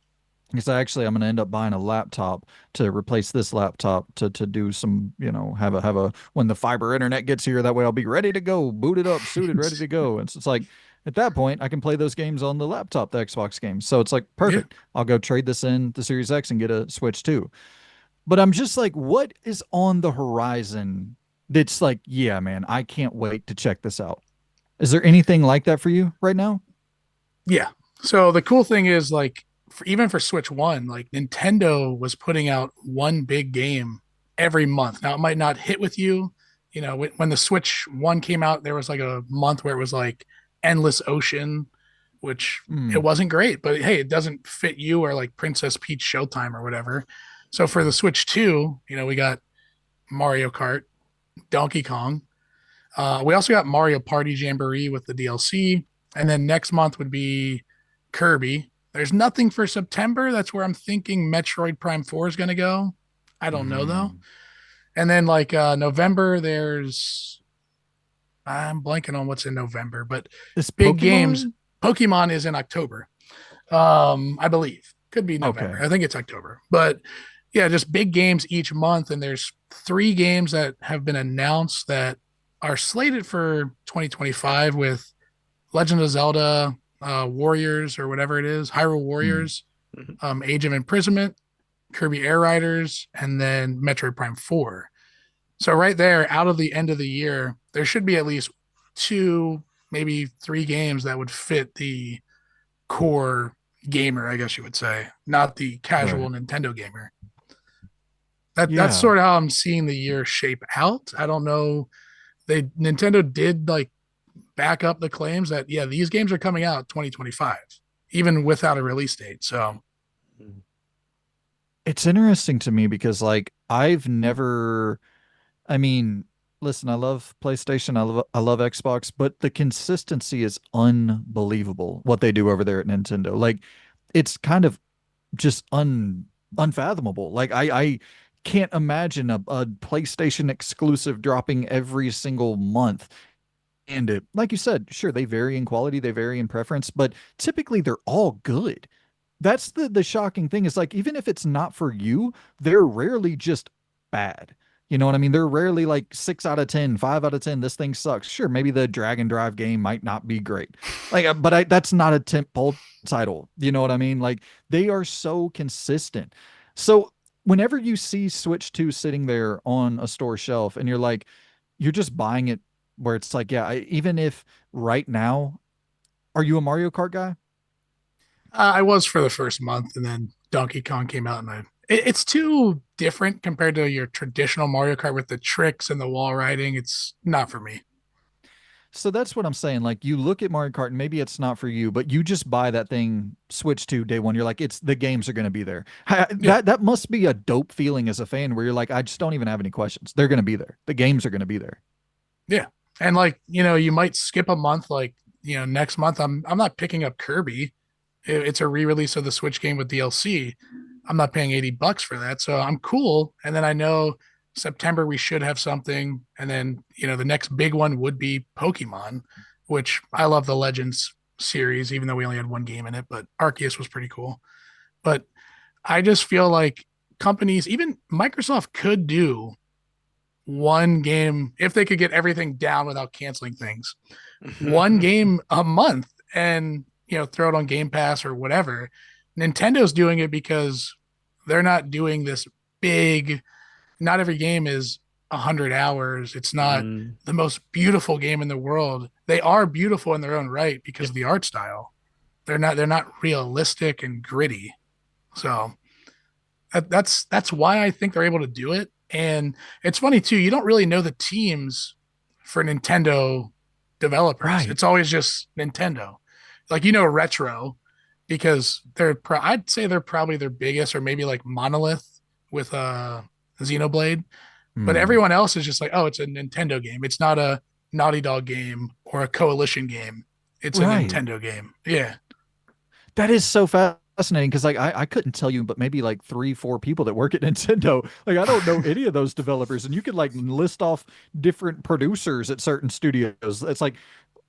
S1: because I'm gonna end up buying a laptop to replace this laptop to do some, have a when the fiber internet gets here, that way I'll be ready to go, booted up, suited, ready to go. And so it's like at that point I can play those games on the laptop, the Xbox games. So it's like
S3: Yeah.
S1: perfect. I'll go trade this in the Series X and get a Switch too. But I'm just like, what is on the horizon that's like, yeah, man, I can't wait to check this out. Is there anything like that for you right now?
S3: Yeah. So the cool thing is like even for Switch 1, like Nintendo was putting out one big game every month. Now it might not hit with you, when the Switch 1 came out, there was like a month where it was like Endless Ocean, which it
S1: Hmm.
S3: wasn't great, but hey, it doesn't fit you or like Princess Peach Showtime or whatever. So for the Switch 2, we got Mario Kart, Donkey Kong, we also got Mario Party Jamboree with the DLC, and then next month would be Kirby. There's nothing for September. That's where I'm thinking Metroid Prime 4 is going to go. I don't know though.
S1: Hmm.
S3: And then like November, I'm blanking on what's in November, but
S1: Is
S3: big games.
S1: Pokemon
S3: Pokemon is in October, I believe. Could be November.
S1: okay?
S3: I think it's October. But yeah, just big games each month. And there's three games that have been announced that are slated for 2025 with Legend of Zelda, Warriors, or whatever it is, Hyrule
S1: Hmm.
S3: Warriors,
S2: Mhm.
S3: Age of Imprisonment, Kirby Air Riders, and then Metroid Prime 4. So right there, out of the end of the year, there should be at least two, maybe three games that would fit the core gamer, I guess you would say, not the casual
S1: Right.
S3: Nintendo gamer. That's
S1: Yeah.
S3: sort of how I'm seeing the year shape out. I don't know. Nintendo did like back up the claims that yeah, these games are coming out 2025, even without a release date. So
S2: Mhm.
S1: It's interesting to me because like I've never I mean, listen, I love PlayStation, I love Xbox, but the consistency is unbelievable what they do over there at Nintendo. Like it's kind of just unfathomable. Like I can't imagine a PlayStation exclusive dropping every single month. And like you said, sure, they vary in quality, they vary in preference, but typically they're all good. That's the shocking thing is like even if it's not for you, they're rarely just bad. You know what I mean? They're rarely like 6 out of 10, 5 out of 10. This thing sucks. Sure, maybe the Drag and Drive game might not be great. Like, that's not a tentpole title. You know what I mean? Like they are so consistent. So whenever you see Switch 2 sitting there on a store shelf and you're like, you're just buying it where it's like, yeah, even if right now, are you a Mario Kart guy?
S3: I was for the first month, and then Donkey Kong came out, and it's too different compared to your traditional Mario Kart with the tricks and the wall riding. It's not for me.
S1: So that's what I'm saying. Like you look at Mario Kart and maybe it's not for you, but you just buy that thing Switch 2 day one. You're like, it's the games are going to be there.
S3: Yeah,
S1: That must be a dope feeling as a fan where you're like, I just don't even have any questions. They're going to be there. The games are going to be there.
S3: yeah. And like, you might skip a month, like, next month I'm not picking up Kirby. It's a re-release of the Switch game with DLC. I'm not paying $80 for that. So I'm cool. And then I know September we should have something. And then, the next big one would be Pokemon, which I love the Legends series, even though we only had one game in it, but Arceus was pretty cool. But I just feel like companies, even Microsoft could do one game if they could get everything down without canceling things, one game a month, and throw it on Game Pass or whatever. Nintendo's doing it because they're not doing this big, not every game is 100 hours. It's not
S2: Mm,
S3: the most beautiful game in the world. They are beautiful in their own right because
S2: yeah.
S3: of the art style. They're not realistic and gritty. So that's why I think they're able to do it. And it's funny too, you don't really know the teams for Nintendo developers.
S1: Right.
S3: It's always just Nintendo. Like, Retro, because I'd say they're probably their biggest, or maybe like Monolith with Xenoblade. But
S1: Hmm.
S3: everyone else is just like, oh, it's a Nintendo game. It's not a Naughty Dog game or a Coalition game. It's a
S1: Right.
S3: Nintendo game. Yeah.
S1: That is so fascinating because like I couldn't tell you but maybe like three, four people that work at Nintendo. Like I don't know any of those developers, and you could like list off different producers at certain studios. It's like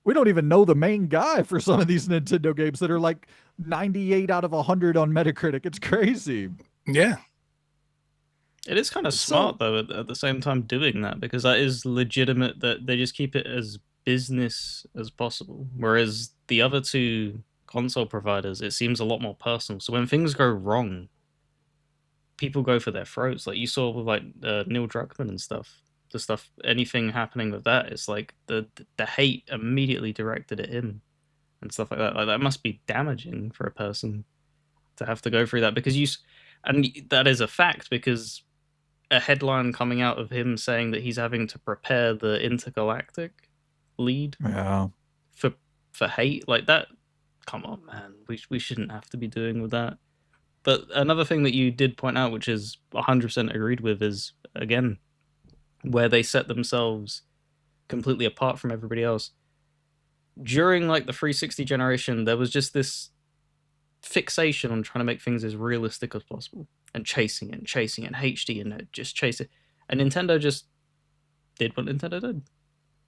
S1: we don't even know the main guy for some of these Nintendo games that are like 98 out of 100 on Metacritic. It's crazy.
S3: Yeah.
S2: It is kind of
S1: So,
S2: smart though at the same time doing that because that is legitimate that they just keep it as business as possible. Whereas the other two console providers, it seems a lot more personal. So when things go wrong, people go for their throats. Like you saw with like Neil Druckmann and stuff. The stuff, anything happening with that, it's like the hate immediately directed at him and stuff like that. Like that must be damaging for a person to have to go through that because and that is a fact because a headline coming out of him saying that he's having to prepare the intergalactic lead
S1: yeah.
S2: for hate like that. Come on, man. We shouldn't have to be doing with that. But another thing that you did point out, which is 100% agreed with, is again where they set themselves completely apart from everybody else. During like the 360 generation, there was just this fixation on trying to make things as realistic as possible and chasing it, and HD and just chase it. And Nintendo just did what Nintendo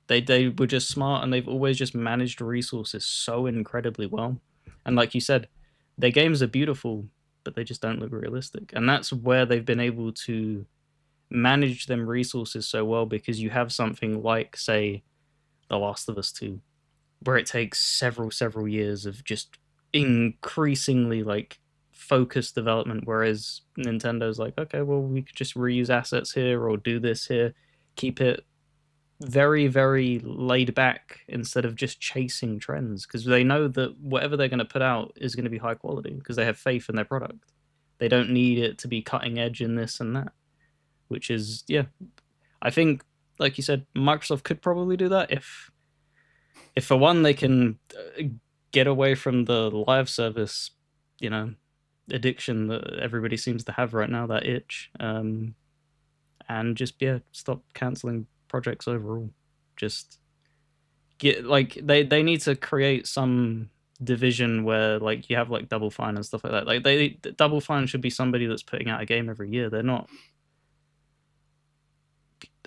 S2: did. They were just smart and they've always just managed resources so incredibly well. And like you said, their games are beautiful, but they just don't look realistic. And that's where they've been able to manage them resources so well because you have something like, say, The Last of Us 2, where it takes several years of just increasingly like focused development, whereas Nintendo's like, okay, well, we could just reuse assets here or do this here, keep it very laid back instead of just chasing trends because they know that whatever they're going to put out is going to be high quality because they have faith in their product. They don't need it to be cutting edge in this and that, which is, yeah, I think, like you said, Microsoft could probably do that if for one they can get away from the live service, you know, addiction that everybody seems to have right now, that itch, and just yeah, stop canceling projects overall. Just get like they need to create some division where like you have like Double Fine and stuff like that. Like Double Fine should be somebody that's putting out a game every year. They're not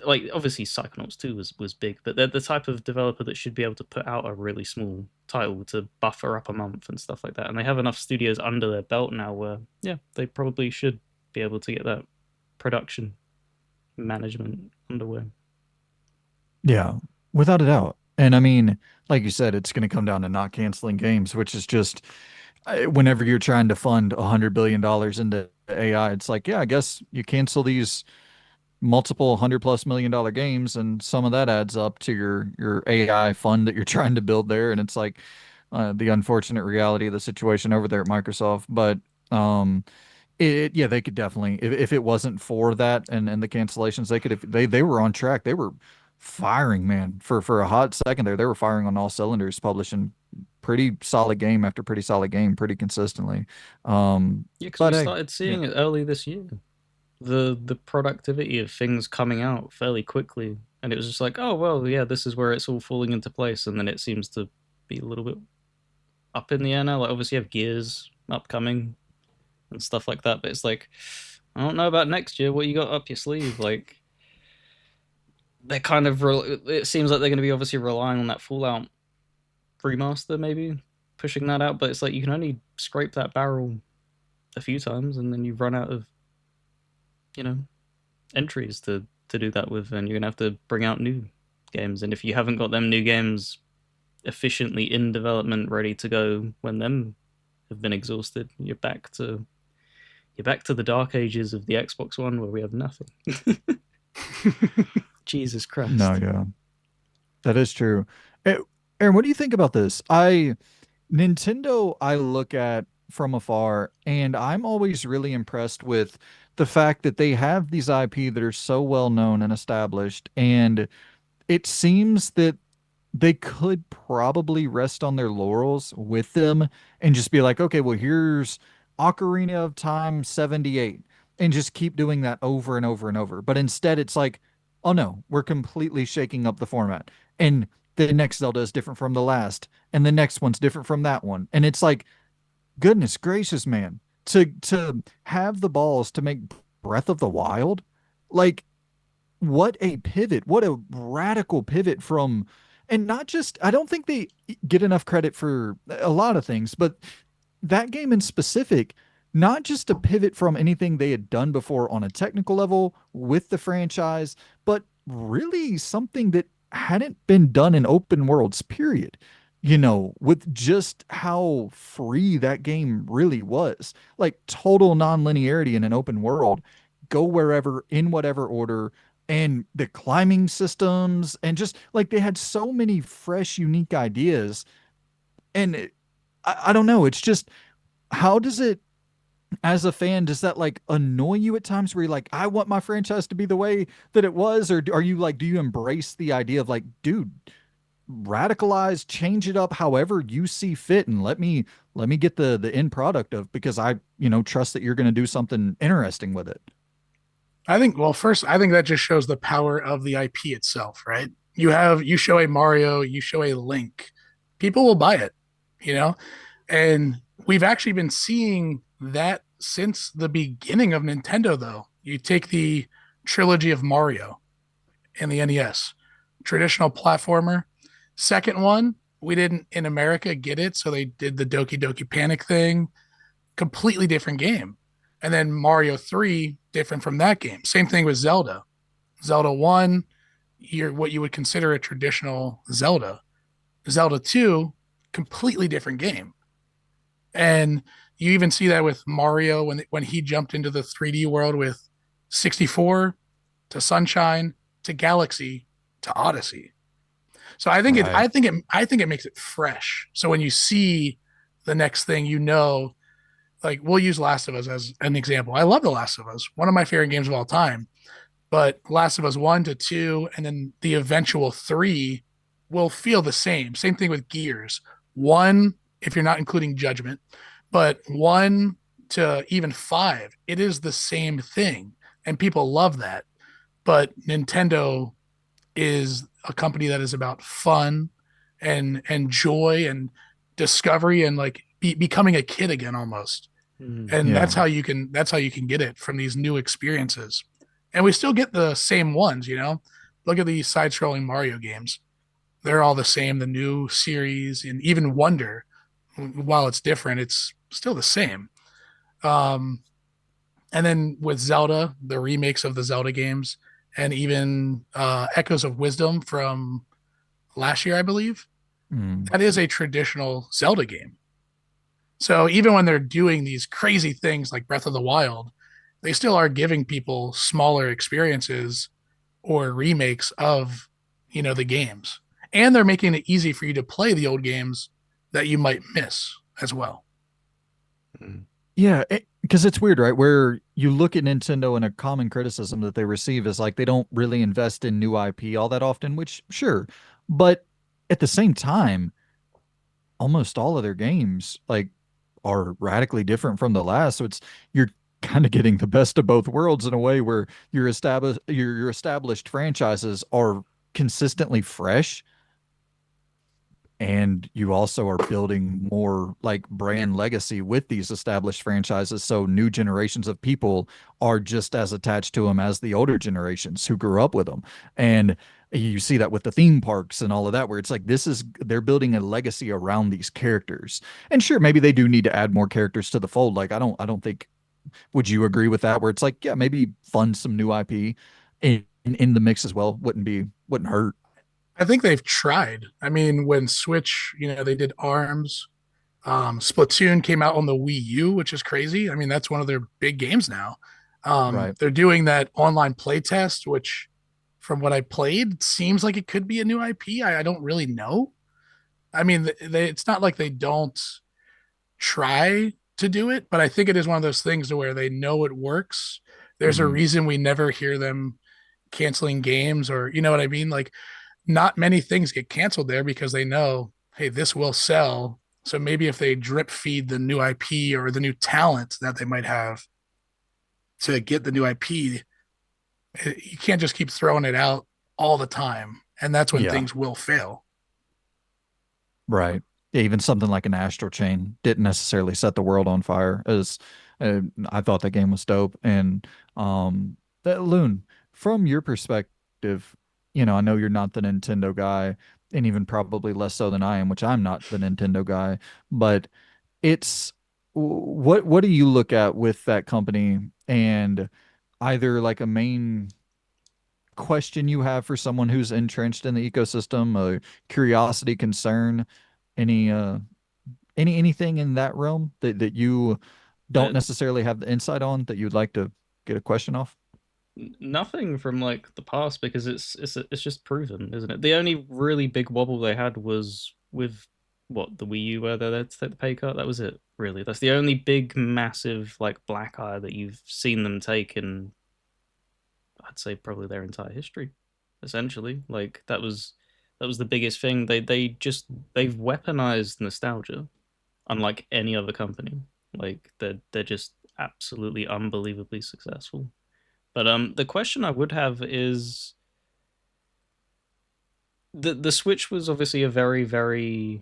S2: like obviously Psychonauts 2 was big, but they're the type of developer that should be able to put out a really small title to buffer up a month and stuff like that. And they have enough studios under their belt now where yeah, they probably should be able to get that production management underway.
S1: Yeah, without a doubt. And I mean, like you said, it's going to come down to not canceling games, which is just whenever you're trying to fund $100 billion into AI, it's like, yeah, I guess you cancel these multiple 100+ million dollar games, and some of that adds up to your AI fund that you're trying to build there. And it's like the unfortunate reality of the situation over there at Microsoft. But yeah, they could definitely if it wasn't for that and the cancellations, they could if they were on track. They were firing, man. For a hot second there, they were firing on all cylinders, publishing pretty solid game after pretty solid game pretty consistently. Um,
S2: Yeah, because we
S1: but hey,
S2: started
S1: yeah,
S2: seeing it early this year. The productivity of things coming out fairly quickly, and it was just like, oh well, yeah, this is where it's all falling into place, and then it seems to be a little bit up in the air now. Like obviously you have Gears upcoming and stuff like that, but it's like I don't know about next year. What you got up your sleeve? Like they're kind of it seems like they're going to be obviously relying on that Fallout remaster, maybe pushing that out, but it's like you can only scrape that barrel a few times, and then you run out of you know entries to do that with, and you're gonna have to bring out new games. And if you haven't got them new games efficiently in development, ready to go when them have been exhausted, you're back to the dark ages of the Xbox One where we have nothing. Jesus
S1: no,
S2: Christ.
S1: yeah, that is true. Eh, Aaron, what do you think about this? I Nintendo, I look at from afar, and I'm always really impressed with the fact that they have these IP that are so well known and established, and it seems that they could probably rest on their laurels with them and just be like, okay, well, here's Ocarina of Time 78, and just keep doing that over and over and over. But instead, it's like, oh no, we're completely shaking up the format. And the next Zelda is different from the last, and the next one's different from that one. And it's like, goodness gracious, man, to have the balls to make Breath of the Wild, like what a pivot, what a radical pivot from, and not just, I don't think they get enough credit for a lot of things, but that game in specific, not just a pivot from anything they had done before on a technical level with the franchise, but really something that hadn't been done in open worlds, period. With just how free that game really was, like total non-linearity in an open world, go wherever in whatever order, and the climbing systems, and just like they had so many fresh, unique ideas. And I don't know, it's just, how does it, as a fan, does that like annoy you at times where you're like, I want my franchise to be the way that it was? Or are you like, do you embrace the idea of like, dude, radicalize, change it up however you see fit, and let me get the end product of, because I, trust that you're going to do something interesting with it.
S3: I think, well, first, I think that just shows the power of the IP itself, right? You show a Mario, you show a Link, people will buy it, you know? And we've actually been seeing that since the beginning of Nintendo, though. You take the trilogy of Mario and the NES, traditional platformer. Second one, we didn't in America get it, so they did the Doki Doki Panic thing, completely different game. And then Mario 3, different from that game. Same thing with Zelda. Zelda 1, you're what you would consider a traditional Zelda. Zelda 2, completely different game. And you even see that with Mario when he jumped into the 3D world with 64 to Sunshine to Galaxy to Odyssey. So
S1: Right.
S3: I think it makes it fresh. So when you see the next thing, like we'll use Last of Us as an example. I love The Last of Us, one of my favorite games of all time. But Last of Us 1 to 2, and then the eventual 3 will feel the same. Same thing with Gears. 1, if you're not including Judgment, but 1 to even 5, it is the same thing. And people love that. But Nintendo is a company that is about fun and joy and discovery and like becoming a kid again almost.
S2: Mm.
S3: And
S1: Yeah.
S3: that's how you can get it from these new experiences. And we still get the same ones, you know. Look at these side-scrolling Mario games. They're all the same, the new series and even Wonder, while it's different, it's still the same. Um and then with Zelda, the remakes of the Zelda games and even Echoes of Wisdom from last year, I believe,
S1: Mm.
S3: that is a traditional Zelda game. So even when they're doing these crazy things like Breath of the Wild, they still are giving people smaller experiences or remakes of, the games. And they're making it easy for you to play the old games that you might miss as well.
S2: Mm.
S1: Yeah, because it's weird, right? Where you look at Nintendo and a common criticism that they receive is like they don't really invest in new IP all that often, which sure, but at the same time, almost all of their games like are radically different from the last. So it's you're kind of getting the best of both worlds in a way where your established franchises are consistently fresh and you also are building more like brand legacy with these established franchises. So new generations of people are just as attached to them as the older generations who grew up with them. And you see that with the theme parks and all of that, where it's like they're building a legacy around these characters. And sure, maybe they do need to add more characters to the fold. Like I don't think, would you agree with that? Where it's like, yeah, maybe fund some new IP in the mix as well. Wouldn't hurt.
S3: I think they've tried. I mean, when Switch, they did ARMS. Splatoon came out on the Wii U, which is crazy. I mean, that's one of their big games now.
S1: Right.
S3: They're doing that online play test, which, from what I played, seems like it could be a new IP. I don't really know. I mean, it's not like they don't try to do it, but I think it is one of those things to where they know it works. There's a
S1: Mhm.
S3: reason we never hear them canceling games, or you know what I mean? Like, not many things get canceled there because they know, hey, this will sell. So maybe if they drip feed the new IP or the new talent that they might have to get the new IP, you can't just keep throwing it out all the time. And that's when
S1: Yeah.
S3: things will fail.
S1: Right. Yeah, even something like an Astral Chain didn't necessarily set the world on fire. As I thought that game was dope. And that Loon, from your perspective, I know you're not the Nintendo guy, and even probably less so than I am, which I'm not the Nintendo guy. But it's what do you look at with that company and either like a main question you have for someone who's entrenched in the ecosystem, a curiosity, concern, any anything in that realm that you don't
S2: Uh,
S1: necessarily have the insight on that you'd like to get a question off?
S2: Nothing from like the past because it's just proven, isn't it? The only really big wobble they had was with what the Wii U, where they had to take the pay cut. That was it, really. That's the only big, massive like black eye that you've seen them take in, I'd say, probably their entire history. Essentially, like that was the biggest thing. They've weaponized nostalgia, unlike any other company. Like they're just absolutely unbelievably successful. But the question I would have is the Switch was obviously a very very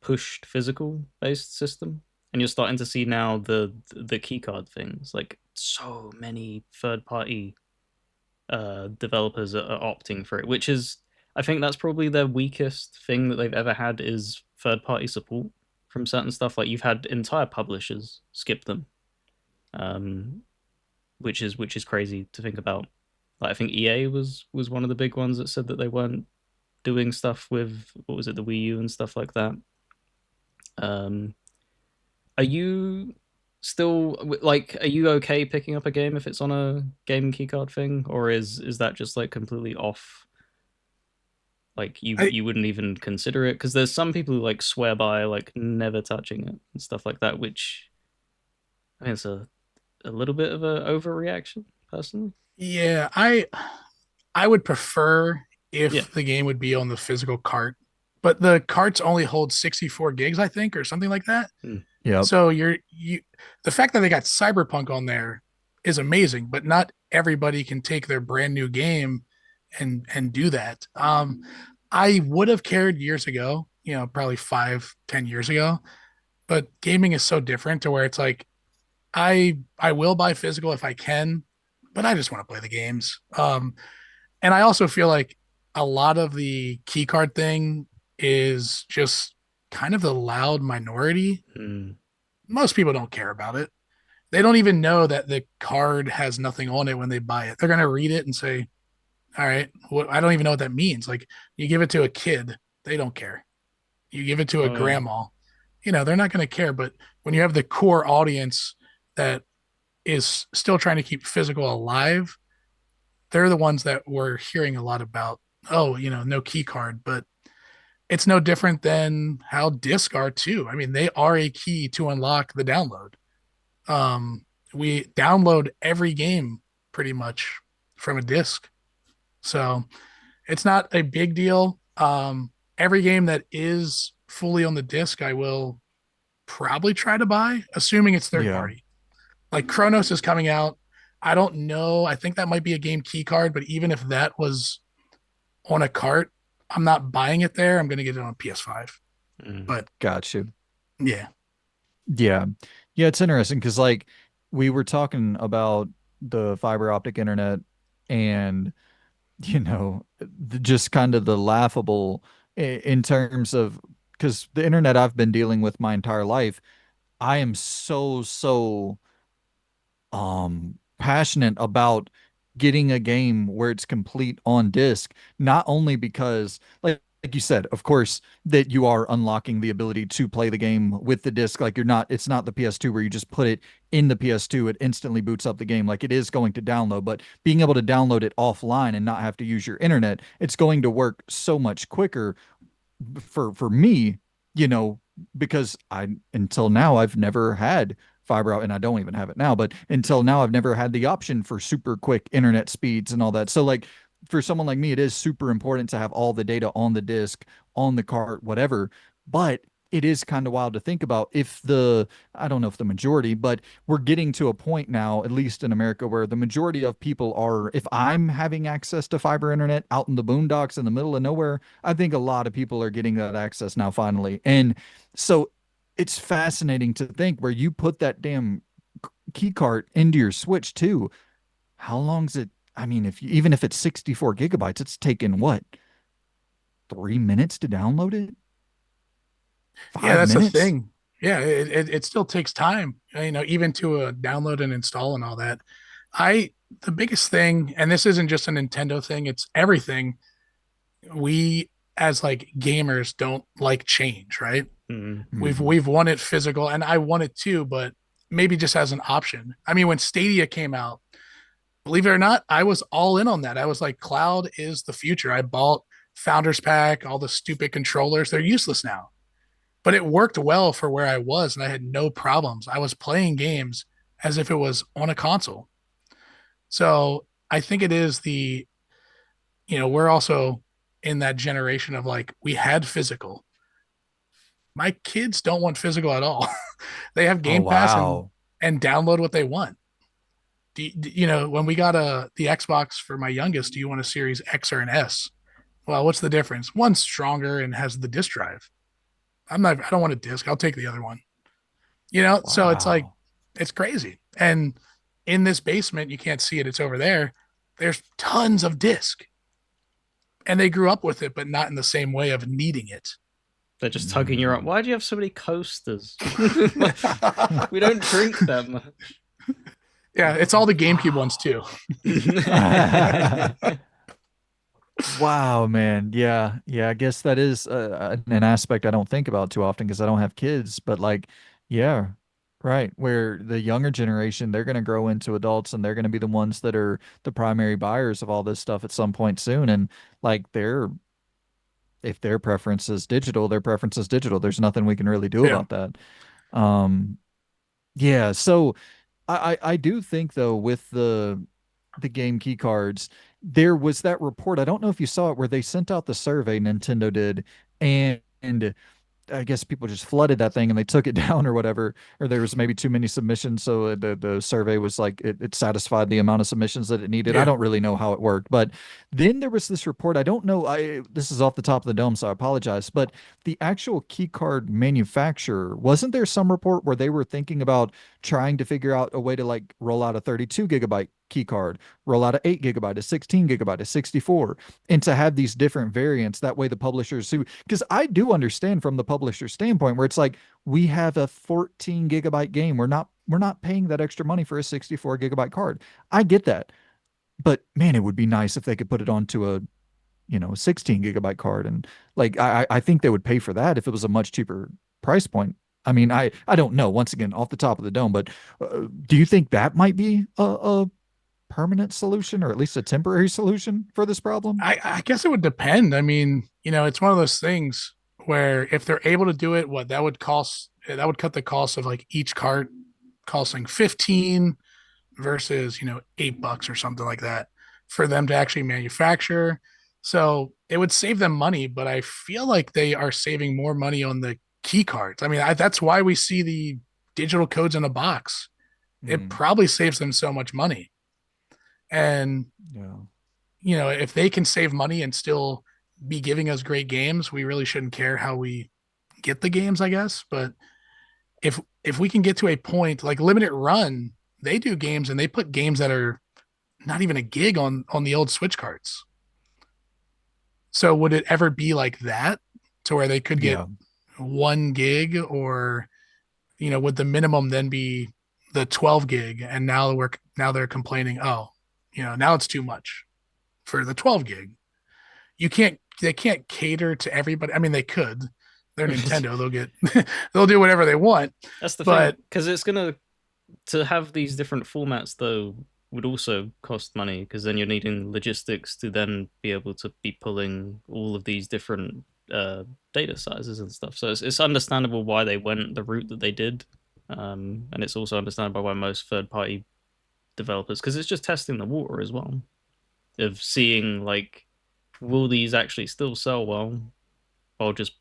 S2: pushed physical based system, and you're starting to see now the keycard things. Like so many third party developers are opting for it, which is I think that's probably their weakest thing that they've ever had is third party support from certain stuff. Like you've had entire publishers skip them, um, which is crazy to think about. Like I think EA was one of the big ones that said that they weren't doing stuff with what was it, the Wii U and stuff like that. Um, are you still like are you okay picking up a game if it's on a game keycard thing, or is that just like completely off? Like you
S3: I,
S2: you wouldn't even consider it because there's some people who like swear by like never touching it and stuff like that, which I think it's a little bit of a overreaction personally.
S3: yeah, I would prefer
S2: Yeah.
S3: if the game would be on the physical cart, but the carts only hold 64 gigs, I think, or something like that.
S2: Mm.
S1: Yep.
S3: So the fact that they got Cyberpunk on there is amazing, but not everybody can take their brand new game and do that. I would have cared years ago, probably 5, 10 years ago, but gaming is so different to where it's like I will buy physical if I can, but I just want to play the games. And I also feel like a lot of the key card thing is just kind of the loud minority.
S2: Mm.
S3: Most people don't care about it. They don't even know that the card has nothing on it when they buy it. They're going to read it and say, all right, I don't even know what that means. Like you give it to a kid, they don't care. You give it to a
S2: Oh yeah.
S3: grandma, they're not going to care. But when you have the core audience that is still trying to keep physical alive, they're the ones that we're hearing a lot about. Oh, no key card, but it's no different than how disc are too. I mean, they are a key to unlock the download. We download every game pretty much from a disc. So it's not a big deal. Every game that is fully on the disc, I will probably try to buy, assuming it's third
S1: Yeah.
S3: party. Like Chronos is coming out. I don't know. I think that might be a game key card, but even if that was on a cart, I'm not buying it there. I'm going to get it on PS5.
S2: Mm.
S3: But
S1: Got you.
S3: yeah,
S1: Yeah. Yeah, it's interesting because like we were talking about the fiber optic internet and just kind of the laughable in terms of because the internet I've been dealing with my entire life, I am so passionate about getting a game where it's complete on disc, not only because like you said, of course, that you are unlocking the ability to play the game with the disc. Like it's not the PS2 where you just put it in the PS2, it instantly boots up the game. Like it is going to download, but being able to download it offline and not have to use your internet, it's going to work so much quicker for me, you know, because I until now I've never had fiber out and I don't even have it now, but until now I've never had the option for super quick internet speeds and all that. So like for someone like me, it is super important to have all the data on the disk, on the cart, whatever. But it is kind of wild to think about if I don't know if the majority, but we're getting to a point now, at least in America, where the majority of people are, if I'm having access to fiber internet out in the boondocks in the middle of nowhere, I think a lot of people are getting that access now finally. And so it's fascinating to think where you put that damn key cart into your Switch too. How long's it? I mean, even if it's 64 gigabytes, it's taken what, 3 minutes to download it?
S3: yeah,
S1: Five
S3: that's the
S1: minutes?
S3: thing. Yeah, it still takes time, even to download and install and all that. I The biggest thing, and this isn't just a Nintendo thing; it's everything. We as like gamers don't like change, right?
S2: Mm.
S1: Hmm.
S3: We've wanted physical, and I want it too, but maybe just as an option. I mean, when Stadia came out, believe it or not, I was all in on that. I was like, cloud is the future. I bought Founders Pack, all the stupid controllers. They're useless now, but it worked well for where I was, and I had no problems. I was playing games as if it was on a console. So I think it is we're also in that generation of like, we had physical. My kids don't want physical at all. They have
S1: Oh
S3: Game Pass
S1: wow.
S3: and download what they want. When we got the Xbox for my youngest, do you want a Series X or an S? Well, what's the difference? One's stronger and has the disk drive. I don't want a disk. I'll take the other one. So it's like,
S1: Wow.
S3: it's crazy. And in this basement, you can't see it. It's over there. There's tons of disk, and they grew up with it, but not in the same way of needing it.
S2: They're just tugging your arm.
S1: Mm.
S2: Why do you have so many coasters? We don't drink that much.
S3: Yeah, it's all the GameCube ones
S1: Wow.
S3: too.
S1: Wow, man. Yeah. Yeah. I guess that is an aspect I don't think about too often because I don't have kids. But like, yeah, right. Where the younger generation, they're going to grow into adults and they're going to be the ones that are the primary buyers of all this stuff at some point soon. And like, if their preference is digital, their preference is digital. There's nothing we can really do
S3: Yeah.
S1: about that. Um, yeah. So, I do think though with the game key cards, there was that report. I don't know if you saw it where they sent out the survey Nintendo did, and I guess people just flooded that thing and they took it down or whatever, or there was maybe too many submissions, so the survey was like it satisfied the amount of submissions that it needed. I
S3: Yeah.
S1: don't really know how it worked, but then there was this report. I don't know. I This is off the top of the dome, so I apologize. But the actual key card manufacturer, wasn't there some report where they were thinking about trying to figure out a way to like roll out a 32 gigabyte key card, roll out a 8 gigabyte, a 16 gigabyte, a 64, and to have these different variants? That way the publishers who, because I do understand from the publisher standpoint where it's like we have a 14 gigabyte game, we're not paying that extra money for a 64 gigabyte card. I get that, but man, it would be nice if they could put it onto a 16 gigabyte card, and like I think they would pay for that if it was a much cheaper price point. I mean, I don't know, once again off the top of the dome, but do you think that might be a permanent solution or at least a temporary solution for this problem?
S3: I guess it would depend. I mean, it's one of those things where if they're able to do it, that would cut the cost of like each cart costing 15 versus, $8 or something like that for them to actually manufacture. So it would save them money, but I feel like they are saving more money on the key cards. I mean, that's why we see the digital codes in a box. It
S1: Mm,
S3: probably saves them so much money. And,
S1: yeah.
S3: if they can save money and still be giving us great games, we really shouldn't care how we get the games, I guess. But if we can get to a point like Limited Run, they do games and they put games that are not even a gig on the old Switch cards. So would it ever be like that to where they could get
S1: Yeah.
S3: 1 gig, or would the minimum then be the 12 gig, and now they're complaining, oh, now it's too much for the 12 gig. They can't cater to everybody. I mean, they could. They're Nintendo. They'll do whatever they want.
S2: That's the thing,
S3: But
S2: because it's gonna to have these different formats though would also cost money because then you're needing logistics to then be able to be pulling all of these different data sizes and stuff. So it's understandable why they went the route that they did, and it's also understandable why most third party developers, because it's just testing the water as well of seeing like will these actually still sell well while just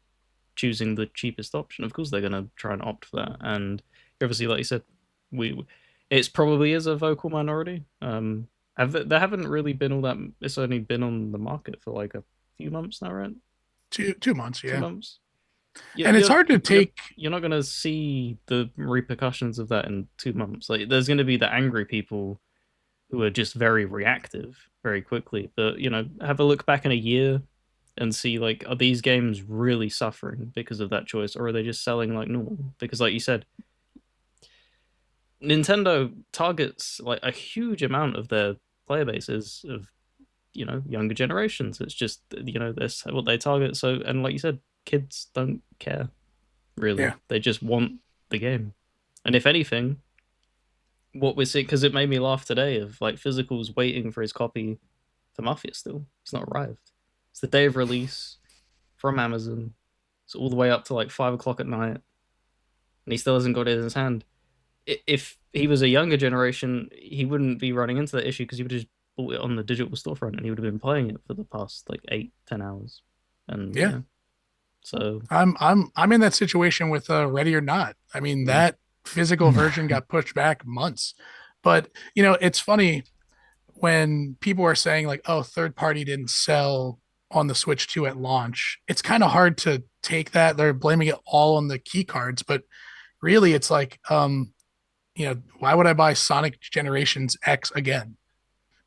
S2: choosing the cheapest option. Of course, they're going to try and opt for that. And obviously, like you said, we it's probably is a vocal minority. There haven't really been all that. It's only been on the market for like a few months now, right?
S3: 2 months,
S2: Two
S3: yeah.
S2: months. You,
S3: And it's
S2: you're
S3: hard to
S2: you're
S3: take.
S2: you're not going to see the repercussions of that in 2 months. Like, there's going to be the angry people who are just very reactive very quickly. But have a look back in a year and see like are these games really suffering because of that choice, or are they just selling like normal? Because like you said, Nintendo targets like a huge amount of their player bases of younger generations. It's just this what they target. So and like you said, kids don't care really.
S3: Yeah.
S2: They just want the game. And if anything, what we're seeing, because it made me laugh today, of like Physical's waiting for his copy for Mafia still. It's not arrived. It's the day of release from Amazon. It's all the way up to like 5 o'clock at night, and he still hasn't got it in his hand. If he was a younger generation, he wouldn't be running into that issue because he would have just bought it on the digital storefront and he would have been playing it for the past like 8, 10 hours. And
S3: Yeah.
S2: yeah, so
S3: I'm in that situation with Ready or Not. I mean,
S2: mm,
S3: that physical version got pushed back months. But it's funny when people are saying like, oh, third party didn't sell on the Switch 2 at launch. It's kind of hard to take that. They're blaming it all on the key cards, but really it's like, why would I buy Sonic Generations X again?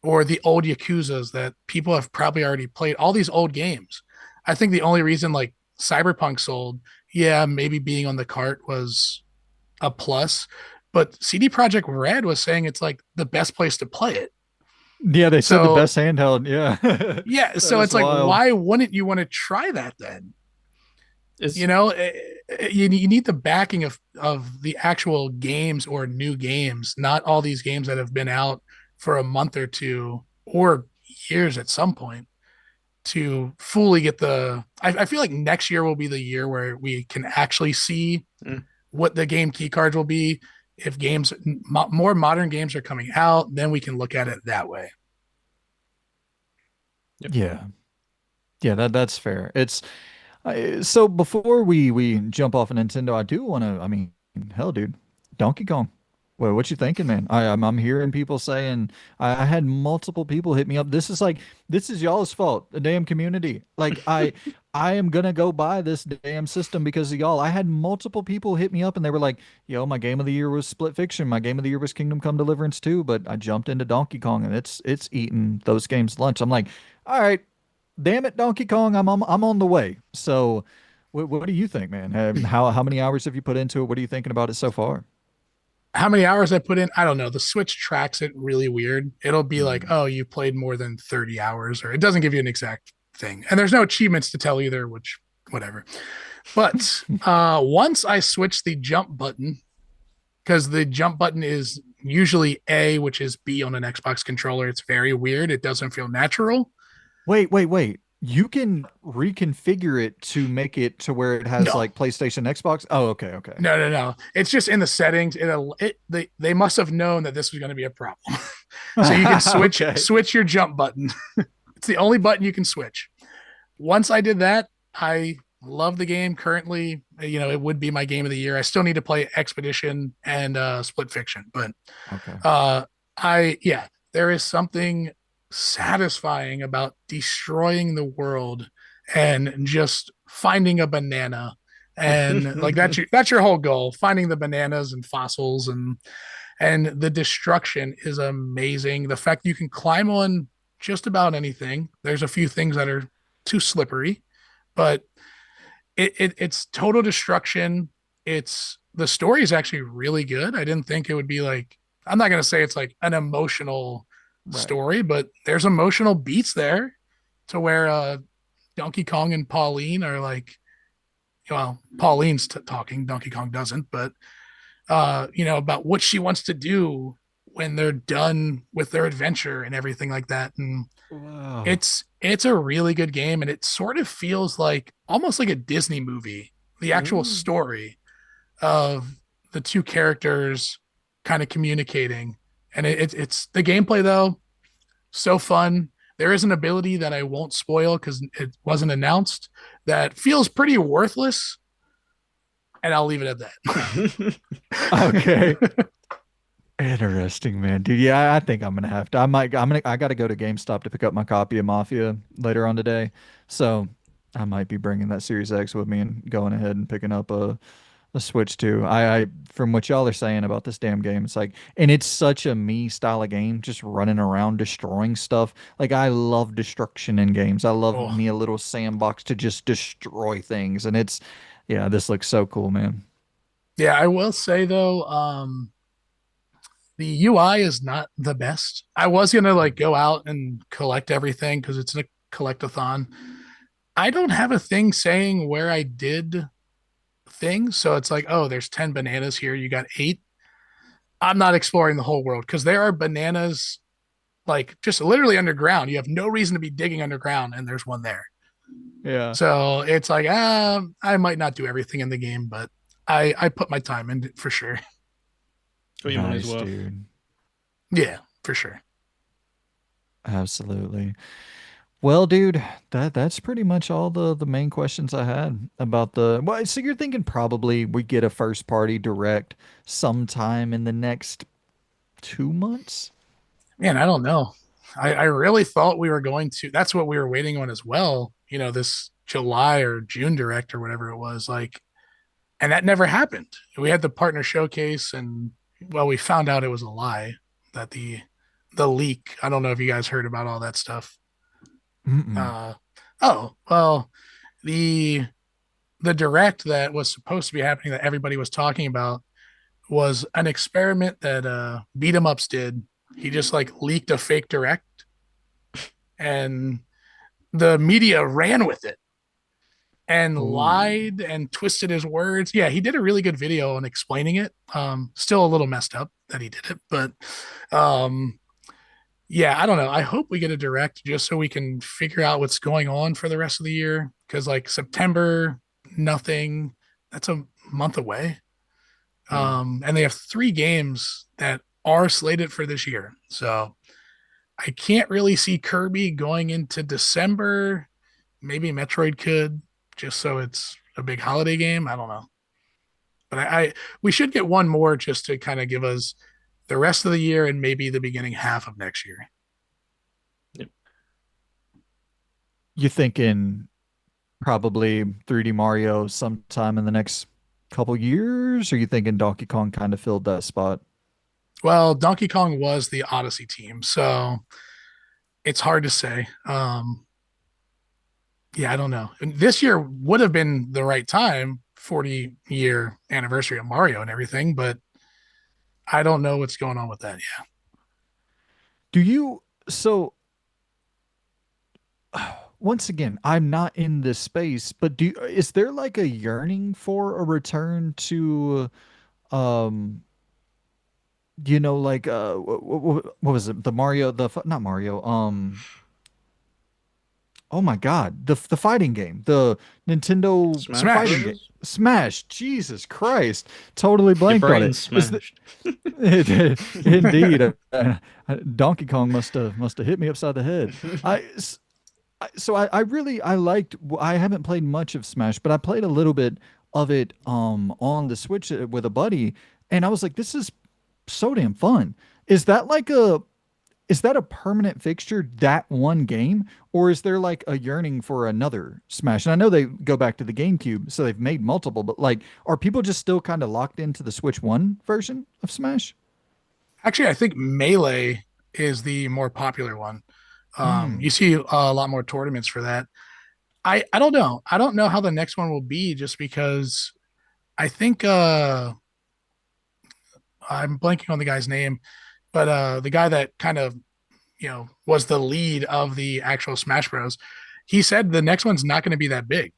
S3: Or the old Yakuzas that people have probably already played, all these old games. I think the only reason like Cyberpunk sold, yeah, maybe being on the cart was a plus, but CD Projekt Red was saying it's like the best place to play it.
S1: Yeah, they said the
S3: So
S1: best handheld. Yeah.
S3: yeah,
S1: That
S3: so
S1: is
S3: it's like,
S1: wild.
S3: why wouldn't you want to try that then?
S2: it's
S3: You know, you need the backing of the actual games or new games, not all these games that have been out for a month or two or years at some point to fully get the. I feel like next year will be the year where we can actually see
S2: mm,
S3: what the game key cards will be. If more modern games are coming out, then we can look at it that way.
S2: yep.
S1: Yeah. Yeah, that's fair. So before we jump off of Nintendo, I do want to. I mean, hell, dude, Donkey Kong. Well, what you thinking, man? I'm hearing people saying I had multiple people hit me up. This is y'all's fault, the damn community. I am gonna go buy this damn system because of y'all. I had multiple people hit me up and they were like, "Yo, my game of the year was Split Fiction. My game of the year was Kingdom Come Deliverance 2, but I jumped into Donkey Kong and it's eating those games lunch." I'm like, "All right, damn it, Donkey Kong, I'm on the way." So, what do you think, man? How many hours have you put into it? What are you thinking about it so far?
S3: How many hours I put in, I don't know. The Switch tracks it really weird. It'll be like,
S1: Mm.
S3: oh, you played more than 30 hours, or it doesn't give you an exact thing. And there's no achievements to tell either, which, whatever. But once I switch the jump button, because the jump button is usually A, which is B on an Xbox controller, it's very weird. It doesn't feel natural.
S1: Wait. You can reconfigure it to make it to where it has
S3: No,
S1: like PlayStation, Xbox. Oh, okay, okay.
S3: no. It's just in the settings. They must have known that this was going to be a problem. So you can
S1: Okay.
S3: switch your jump button. It's the only button you can switch. Once I did that, I love the game. Currently, it would be my game of the year. I still need to play Expedition and Split Fiction, but
S1: Okay.
S3: uh, yeah, there is something satisfying about destroying the world and just finding a banana. And like that's your whole goal, finding the bananas and fossils, and the destruction is amazing. The fact you can climb on just about anything. There's a few things that are too slippery, but it's total destruction. It's the story is actually really good. I didn't think it would be like, I'm not gonna say it's like an emotional
S1: Right.
S3: story, but there's emotional beats there to where Donkey Kong and Pauline are like, well, Pauline's talking, Donkey Kong doesn't, but about what she wants to do when they're done with their adventure and everything like that. And
S1: Wow.
S3: it's a really good game, and it sort of feels like almost like a Disney movie. The actual
S1: Ooh.
S3: story of the two characters kind of communicating, and it's the gameplay though so fun. There is an ability that I won't spoil because it wasn't announced that feels pretty worthless, and I'll leave it at
S1: Okay.
S3: that.
S1: Interesting, man. Dude, yeah, I think I'm gonna have to. I gotta go to GameStop to pick up my copy of Mafia later on today. So I might be bringing that Series X with me and going ahead and picking up a Switch too. From what y'all are saying about this damn game, it's like, and it's such a me style of game, just running around destroying stuff. Like I love destruction in games. I love
S3: Oh,
S1: me a little sandbox to just destroy things, and yeah, this looks so cool, man.
S3: yeah, I will say though, the UI is not the best. I was gonna like go out and collect everything because it's a collectathon. I don't have a thing saying where I did things, so it's like, oh, there's 10 bananas here. You got eight. I'm not exploring the whole world because there are bananas like just literally underground. You have no reason to be digging underground, and there's one there.
S1: Yeah.
S3: So it's like, I might not do everything in the game, but I put my time in it for sure.
S2: Got your money's
S1: Nice,
S2: worth.
S1: dude.
S3: Yeah, for sure.
S1: Absolutely. Well, dude, that's pretty much all the main questions I had about the. Well, so you're thinking probably we get a first party direct sometime in the next 2 months?
S3: Man, I don't know. I really thought we were going to. That's what we were waiting on as well. This July or June direct or whatever it was like, and that never happened. We had the partner showcase, and well, we found out it was a lie. That the leak. I don't know if you guys heard about all that stuff.
S1: Mm-mm.
S3: Uh, oh well, the the direct that was supposed to be happening that everybody was talking about was an experiment that Beat 'em Ups did. He just like leaked a fake direct, and the media ran with it and
S1: Ooh.
S3: lied and twisted his words. Yeah, he did a really good video on explaining it. Still a little messed up that he did it, but um, yeah, I don't know. I hope we get a direct just so we can figure out what's going on for the rest of the year. Because like September, nothing. That's a month away.
S2: Hmm.
S3: And they have three games that are slated for this year. So I can't really see Kirby going into December. Maybe Metroid could, just so it's a big holiday game. I don't know, but we should get one more just to kind of give us the rest of the year and maybe the beginning half of next year.
S2: Yep.
S1: You thinking probably 3D Mario sometime in the next couple years, or you thinking Donkey Kong kind of filled that spot?
S3: Well, Donkey Kong was the Odyssey team, so it's hard to say. Yeah, I don't know. And this year would have been the right time, 40-year anniversary of Mario and everything, but I don't know what's going on with that. Yeah.
S1: Do you so once again, I'm not in this space, but is there like a yearning for a return to um like what was it? The Mario, not Mario, Oh my God, the fighting game, the Nintendo
S2: Smash
S1: fighting
S3: Smash.
S1: game,
S2: Bros.
S1: Smash. Jesus Christ, totally
S2: Your
S1: blanked on it.
S2: brain's
S1: Is the
S2: smashed.
S1: indeed Donkey Kong must have hit me upside the head. I s- so I really I liked I haven't played much of Smash, but I played a little bit of it on the Switch with a buddy, and I was like, this is so damn fun. Is that like a is that a permanent fixture, that one game, or is there like a yearning for another Smash? And I know they go back to the GameCube, so they've made multiple, but like, are people just still kind of locked into the Switch One version of Smash?
S3: Actually, I think Melee is the more popular one. You
S1: Hmm.
S3: see a lot more tournaments for that. I don't know. I don't know how the next one will be just because I think I'm blanking on the guy's name, but the guy that kind of was the lead of the actual Smash Bros. He said the next one's not going to be that big.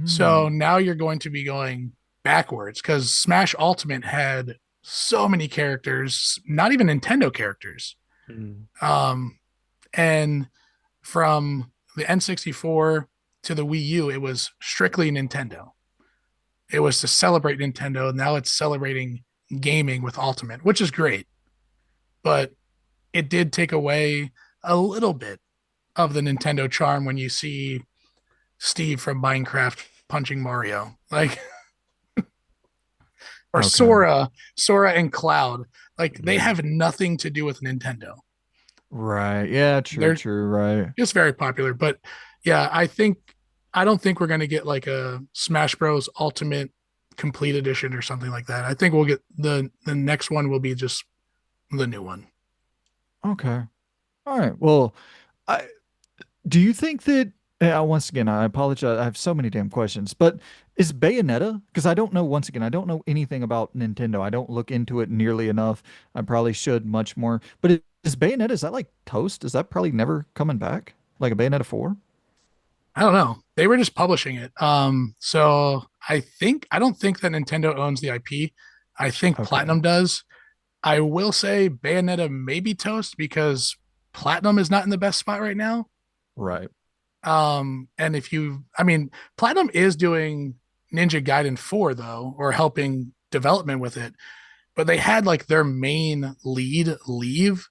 S3: So
S1: Hmm.
S3: now you're going to be going backwards because Smash Ultimate had so many characters, not even Nintendo characters.
S2: Mm.
S3: Um, and from the N64 to the Wii U, it was strictly Nintendo. It was to celebrate Nintendo. Now it's celebrating gaming with Ultimate, which is great. But it did take away a little bit of the Nintendo charm when you see Steve from Minecraft punching Mario. Like, or
S1: Okay.
S3: Sora and Cloud. Like they
S2: Yeah.
S3: have nothing to do with Nintendo.
S1: Right. Yeah. True.
S3: They're
S1: True. Right.
S3: just very popular. But yeah, I don't think we're gonna get like a Smash Bros. Ultimate Complete Edition or something like that. I think we'll get the next one will be just the new one.
S1: Okay. All right. Well, I do you think that once again, I apologize. I have so many damn questions, but is Bayonetta? Because I don't know. Once again, I don't know anything about Nintendo. I don't look into it nearly enough. I probably should much more. But is Bayonetta? Is that like toast? Is that probably never coming back? Like a Bayonetta 4?
S3: I don't know. They were just publishing it. So I don't think that Nintendo owns the IP. I think
S1: Okay.
S3: Platinum does. I will say Bayonetta may be toast because Platinum is not in the best spot right now.
S1: Right.
S3: And if you, I mean, Platinum is doing Ninja Gaiden 4 though, or helping development with it, but they had like their main lead leave.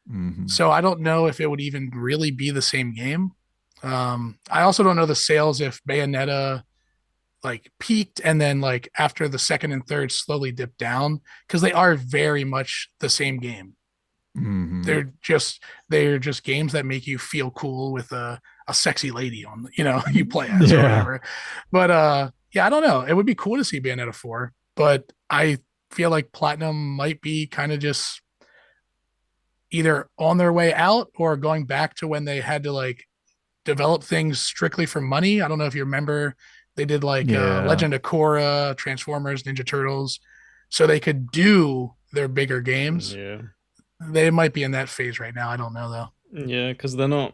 S1: Hmm.
S3: So I don't know if it would even really be the same game. I also don't know the sales if Bayonetta like peaked and then like after the second and third slowly dipped down because they are very much the same game.
S1: Hmm.
S3: They're just games that make you feel cool with a sexy lady on you play as or
S1: Yeah.
S3: whatever. But yeah, I don't know. It would be cool to see Bayonetta 4, but I feel like Platinum might be kind of just either on their way out or going back to when they had to like develop things strictly for money. I don't know if you remember they did like
S1: Yeah.
S3: Legend of Korra, Transformers, Ninja Turtles, so they could do their bigger games.
S2: Yeah.
S3: They might be in that phase right now. I don't know though.
S2: Yeah, because they're not.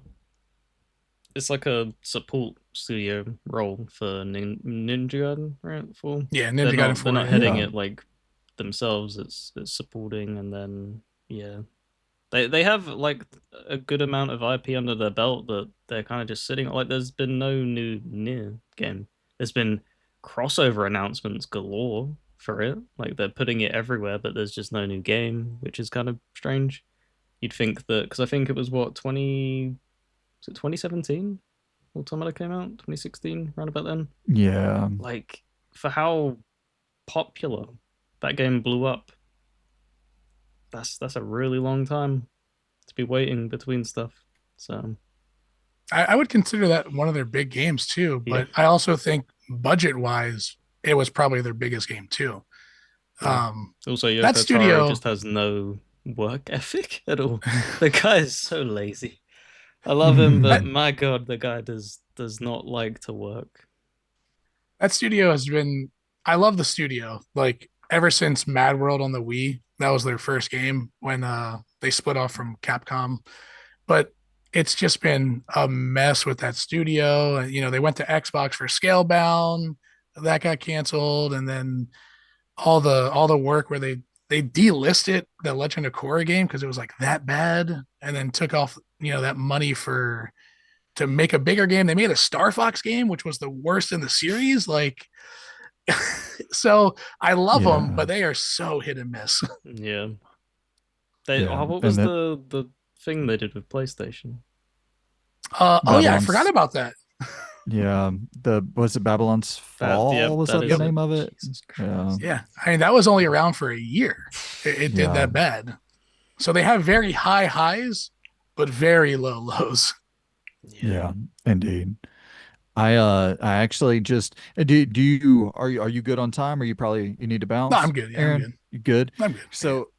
S2: It's like a support studio role for Ninja Gaiden, right? For
S3: Yeah,
S2: they're
S3: Ninja Gaiden
S2: not they're
S3: 4.
S2: not
S3: Yeah.
S2: heading
S1: Yeah.
S2: it like themselves. It's supporting, and then yeah, they have like a good amount of IP under their belt that they're kind of just sitting. Like there's been no new near game. There's been crossover announcements galore for it. Like they're putting it everywhere, but there's just no new game, which is kind of strange. You'd think that because I think it was what 2017 Automata came out 2016 around about then.
S1: Yeah.
S2: Like for how popular that game blew up, that's a really long time to be waiting between stuff. So
S3: I would consider that one of their big games too,
S2: yeah,
S3: but I also think budget wise, it was probably their biggest game too.
S2: yeah.
S3: Um,
S2: Also,
S3: that
S2: Yoko Taro
S3: studio,
S2: just has no work ethic at all. The guy is so lazy. I love him, but
S3: that
S2: my god, the guy does not like to work.
S3: that studio has been. I love the studio. Like ever since Mad World on the Wii, that was their first game when they split off from Capcom. But it's just been a mess with that studio. They went to Xbox for Scalebound, that got canceled, and then all the work where they delisted the Legend of Korra game because it was like that bad, and then took off that money for to make a bigger game. They made a Star Fox game, which was the worst in the series. Like, so I love them,
S1: Yeah.
S3: but they are so hit and miss.
S2: Yeah. They
S1: Yeah.
S2: what
S1: And
S2: was
S1: that
S2: the thing they did with PlayStation?
S3: Oh yeah, I forgot
S1: Babylon's
S3: about that.
S1: yeah, the was it Babylon's Fall? Was
S2: That
S1: that the
S2: is
S3: Yep.
S2: it.
S1: name of it?
S2: Jesus
S1: Yeah.
S2: Christ.
S3: Yeah, I mean that was only around for a year. It did
S1: Yeah.
S3: that bad. So they have very high highs, but very low lows.
S2: Yeah.
S1: Yeah. Indeed. I actually just do you are you good on time or you need to
S3: No, I'm
S1: bounce?
S3: good. Yeah, I'm
S1: Aaron,
S3: good.
S1: you good?
S3: I'm good. Yeah.
S1: So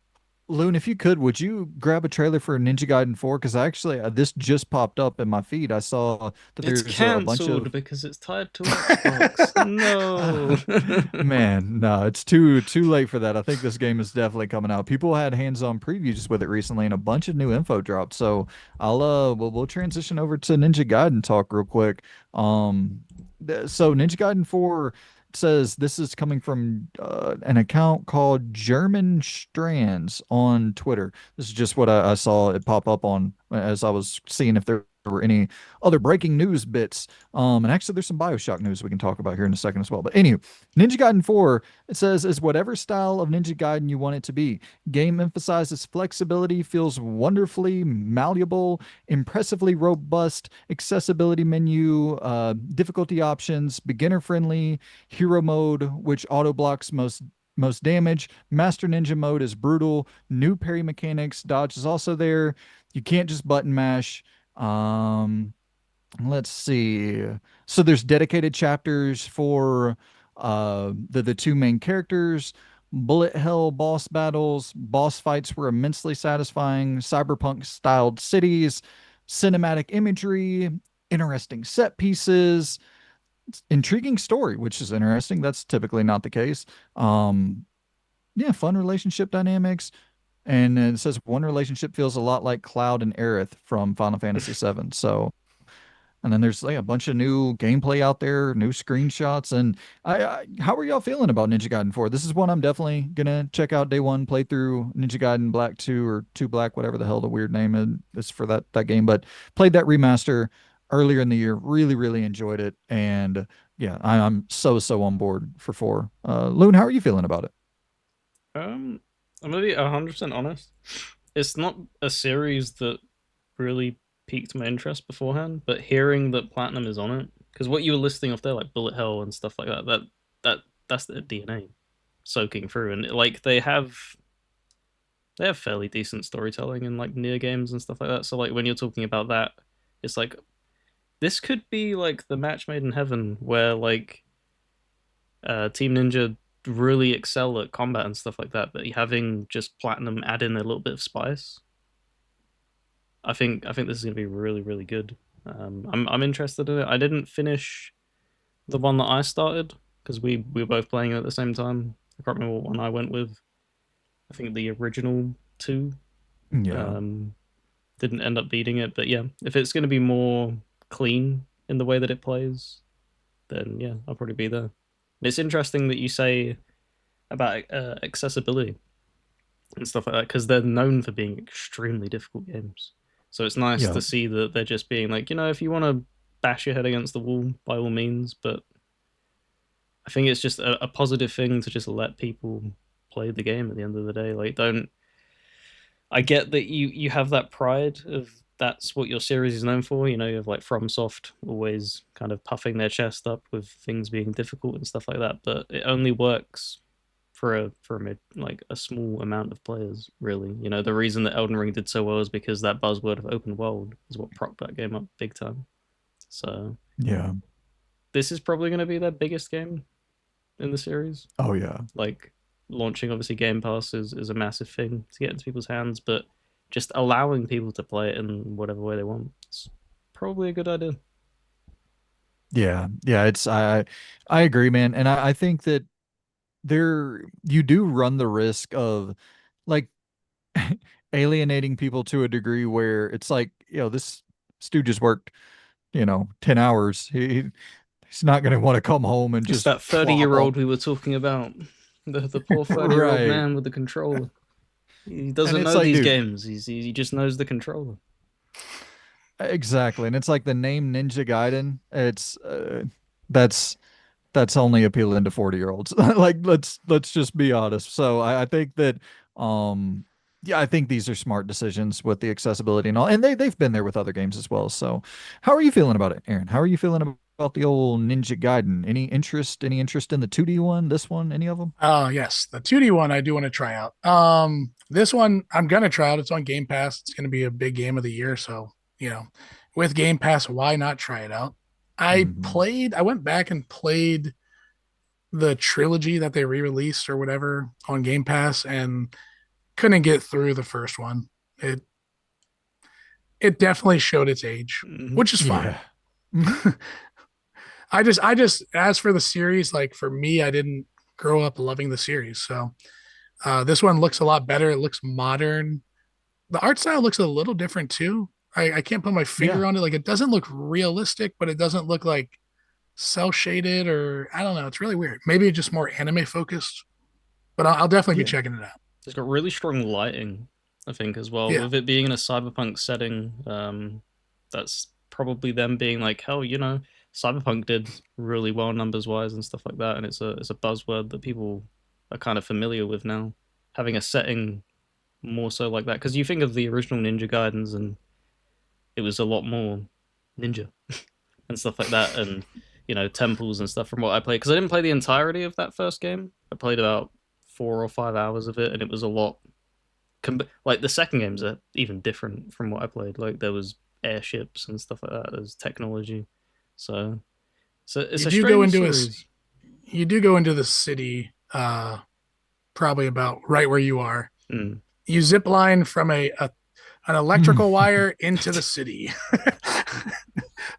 S1: Loon, if you could, would you grab a trailer for Ninja Gaiden 4? Because actually, this just popped up in my feed. I saw that
S2: It's
S1: there's a bunch
S2: cancelled
S1: of
S2: because it's tied to Xbox. No.
S1: Man, no, it's too late for that. I think this game is definitely coming out. People had hands-on previews with it recently, and a bunch of new info dropped. So we'll transition over to Ninja Gaiden talk real quick. So Ninja Gaiden 4 says this is coming from an account called German Strands on Twitter. This is just what I saw it pop up on as I was seeing if there were any other breaking news bits. And actually, there's some Bioshock news we can talk about here in a second as well. But anyway, Ninja Gaiden 4, it says, is whatever style of Ninja Gaiden you want it to be. Game emphasizes flexibility, feels wonderfully malleable, impressively robust, accessibility menu, difficulty options, beginner friendly, hero mode, which auto blocks most damage. Master Ninja mode is brutal. New parry mechanics, dodge is also there. You can't just button mash. Um, Let's see. So there's dedicated chapters for the two main characters. Bullet hell boss battles, boss fights were immensely satisfying. Cyberpunk styled cities, cinematic imagery, interesting set pieces, intriguing story, which is interesting. That's typically not the case. Um, yeah, fun relationship dynamics. And then it says one relationship feels a lot like Cloud and Aerith from Final Fantasy VII. So and then there's like a bunch of new gameplay out there, new screenshots. And how are y'all feeling about Ninja Gaiden 4? This is one I'm definitely gonna check out day one, play through Ninja Gaiden Black 2 or 2 Black, whatever the hell the weird name is for that game. But played that remaster earlier in the year, really, really enjoyed it. And yeah, I'm so on board for 4. Loon, how are you feeling about it?
S2: um, I'm gonna be 100% honest. It's not a series that really piqued my interest beforehand, but hearing that Platinum is on it, because what you were listing off there, like Bullet Hell and stuff like that, that that's their DNA soaking through, and like they have fairly decent storytelling in like near games and stuff like that. So like when you're talking about that, it's like this could be like the match made in heaven, where like Team Ninja really excel at combat and stuff like that, but having just Platinum add in a little bit of spice, I think this is gonna be really really good. I'm interested in it. I didn't finish the one that I started because we were both playing it at the same time. I can't remember what one I went with. I think the original two.
S1: Yeah.
S2: Um, didn't end up beating it, but yeah, if it's gonna be more clean in the way that it plays, then yeah, I'll probably be there. And it's interesting that you say about accessibility and stuff like that because they're known for being extremely difficult games. So it's nice
S1: Yeah.
S2: to see that they're just being like, if you want to bash your head against the wall, by all means. But I think it's just a positive thing to just let people play the game at the end of the day. Like, don't. I get that you have that pride of that's what your series is known for. You have like FromSoft always kind of puffing their chest up with things being difficult and stuff like that. But it only works like a small amount of players, really. The reason that Elden Ring did so well is because that buzzword of open world is what propped that game up big time. So
S1: Yeah.
S2: this is probably going to be their biggest game in the series.
S1: Oh yeah.
S2: Like launching obviously Game Pass is a massive thing to get into people's hands, but just allowing people to play it in whatever way they want, it's probably a good idea.
S1: Yeah. Yeah. I agree, man. And I think that there you do run the risk of like alienating people to a degree where it's like, this dude just worked, 10 hours. He's not going to want to come home and
S2: It's
S1: just
S2: that 30-year
S1: plop
S2: old
S1: up.
S2: we were talking about. The poor 30-year-old
S1: Right.
S2: man with the controller. He
S1: And
S2: doesn't
S1: it's
S2: know
S1: like,
S2: these
S1: dude,
S2: games. He just knows the controller.
S1: exactly. And it's like the name Ninja Gaiden. That's that's only appealing to 40-year-olds. Like let's just be honest. So I think that um yeah, I think these are smart decisions with the accessibility and all. And they've been there with other games as well. So how are you feeling about it, Aaron? How are you feeling about the old Ninja Gaiden? Any interest in the 2D one, this one, any of them?
S3: Oh yes, the 2D one I do want to try out. This one I'm gonna try out. It's on Game Pass. It's gonna be a big game of the year, so you know, with Game Pass, why not try it out?
S1: Hmm.
S3: I went back and played the trilogy that they re-released or whatever on Game Pass, and couldn't get through the first one. It it definitely showed its age,
S2: Mhm.
S3: which is fine.
S1: Yeah. Hmm.
S3: I just as for the series, like for me, I didn't grow up loving the series, so this one looks a lot better. It looks modern. The art style looks a little different too. I can't put my
S1: Yeah.
S3: finger on it. Like it doesn't look realistic, but it doesn't look like cell shaded or I don't know. It's really weird. Maybe it's just more anime focused, but I'll definitely be
S1: Yeah.
S3: checking it out.
S2: It's got really strong lighting, I think, as well.
S3: Yeah.
S2: With it being in a cyberpunk setting, that's probably them being like, hell, cyberpunk did really well numbers wise and stuff like that, and it's a buzzword that people are kind of familiar with now. Having a setting more so like that, because you think of the original Ninja Gaidens, and it was a lot more ninja and stuff like that, and temples and stuff from what I played. Because I didn't play the entirety of that first game. I played about 4 or 5 hours of it, and it was a lot like the second games are even different from what I played. Like there was airships and stuff like that. There's technology, so it's
S3: You
S2: a
S3: do go
S2: strange
S3: into a
S2: series.
S3: you do go into the city probably about right where you are.
S2: Mm.
S3: You zip line from a an electrical wire into the city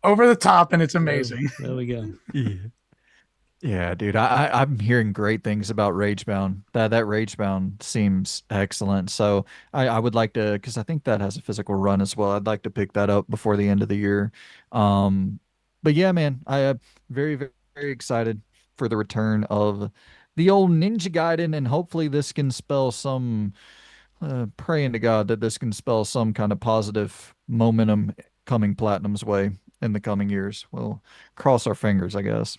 S3: over the top, and it's amazing.
S2: There we go.
S1: Yeah. Yeah, dude, I'm hearing great things about Ragebound. That Ragebound seems excellent. So I would like to, because I think that has a physical run as well. I'd like to pick that up before the end of the year. Um, but yeah, man, I am very, very, very excited for the return of the old Ninja Gaiden, and hopefully this can spell some, praying to God that this can spell some kind of positive momentum coming Platinum's way in the coming years. We'll cross our fingers, I guess.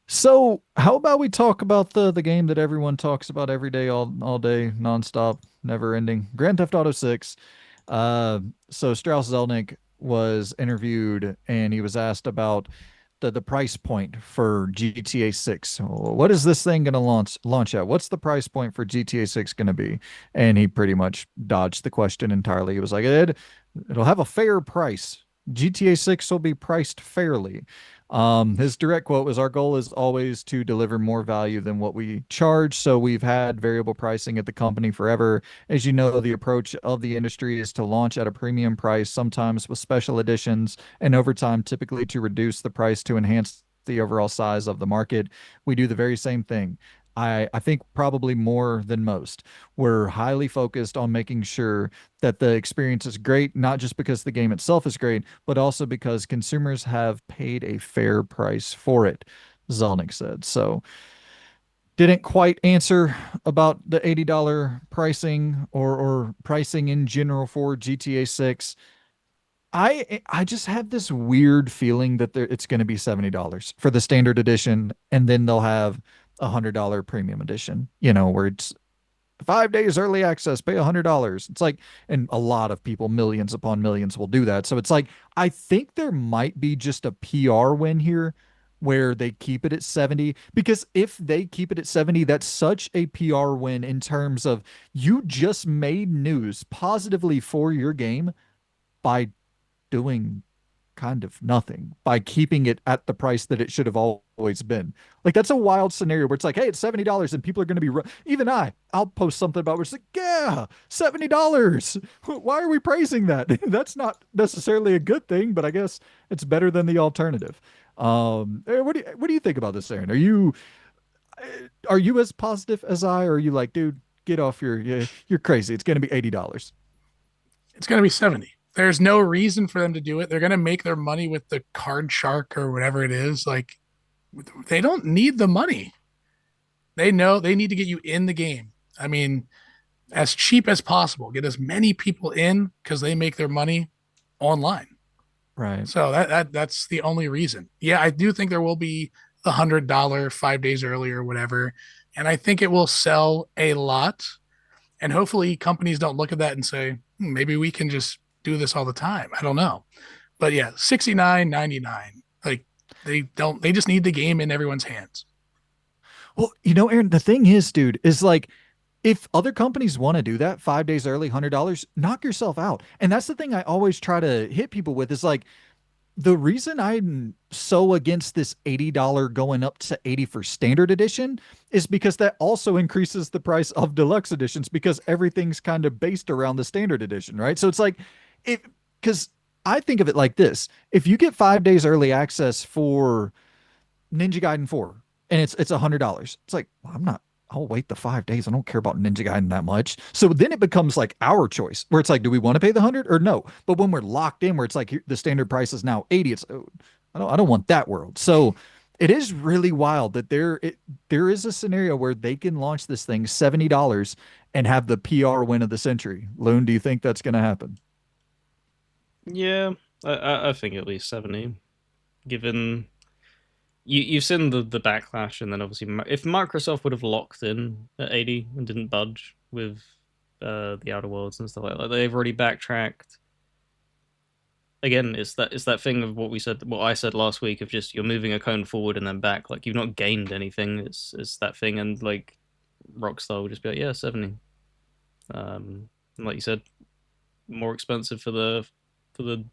S1: So, how about we talk about the game that everyone talks about every day, all day, nonstop, never ending, Grand Theft Auto 6. Uh, so Strauss Zelnick was interviewed and he was asked about the price point for GTA 6. What is this thing going to launch at? What's the price point for GTA 6 going to be? And he pretty much dodged the question entirely. He was like, it'll have a fair price. GTA 6 will be priced fairly. His direct quote was, "Our goal is always to deliver more value than what we charge. So we've had variable pricing at the company forever. As you know, the approach of the industry is to launch at a premium price, sometimes with special editions, and over time, typically to reduce the price to enhance the overall size of the market. We do the very same thing. I think probably more than most. We're highly focused on making sure that the experience is great, not just because the game itself is great, but also because consumers have paid a fair price for it," Zelnick said. So didn't quite answer about the $80 pricing or pricing in general for GTA 6. I just have this weird feeling that it's going to be $70 for the standard edition, and then they'll have $100 premium edition, where it's 5 days early access, pay $100. It's like, and a lot of people, millions upon millions, will do that. So it's like, I think there might be just a PR win here where they keep it at 70, because if they keep it at 70, that's such a PR win in terms of you just made news positively for your game by doing kind of nothing, by keeping it at the price that it should have always been. Like that's a wild scenario where it's like, hey, it's $70 and people are going to be even I'll post something about where it's like, yeah, $70. Why are we praising that? That's not necessarily a good thing, but I guess it's better than the alternative. What do you think about this, Aaron? Are you as positive as I, or are you like, dude, get off you're crazy. It's going to be $80.
S3: It's going to be 70. There's no reason for them to do it. They're going to make their money with the card shark or whatever it is. Like they don't need the money. They know they need to get you in the game. I mean, as cheap as possible. Get as many people in because they make their money. online.
S1: Right.
S3: So that's the only reason. Yeah, I do think there will be the $100 5 days early or whatever, and I think it will sell a lot. And hopefully, companies don't look at that and say, maybe we can just do this all the time. I don't know, but yeah, 69.99. Like they don't. They just need the game in everyone's hands.
S1: Well, you know, Aaron, the thing is, dude, is like if other companies want to do that 5 days early, $100, knock yourself out. And that's the thing I always try to hit people with is like the reason I'm so against this $80 going up to 80 for standard edition is because that also increases the price of deluxe editions because everything's kind of based around the standard edition, right? So it's like if because I think of it like this. If you get 5 days early access for Ninja Gaiden 4 and it's $100. It's like, well, I'll wait the 5 days. I don't care about Ninja Gaiden that much. So then it becomes like our choice where it's like, do we want to pay the 100 or no? But when we're locked in where it's like the standard price is now 80, it's oh, I don't want that world. So it is really wild that there is a scenario where they can launch this thing $70 and have the PR win of the century. Loon, do you think that's going to happen?
S2: Yeah, I think at least 70. Given you've seen the backlash, and then obviously if Microsoft would have locked in at 80 and didn't budge with the Outer Worlds and stuff like that, they've already backtracked. Again, it's that thing of what I said last week of just you're moving a cone forward and then back. Like you've not gained anything. It's that thing, and like Rockstar will just be like, yeah, 70. And like you said, more expensive for the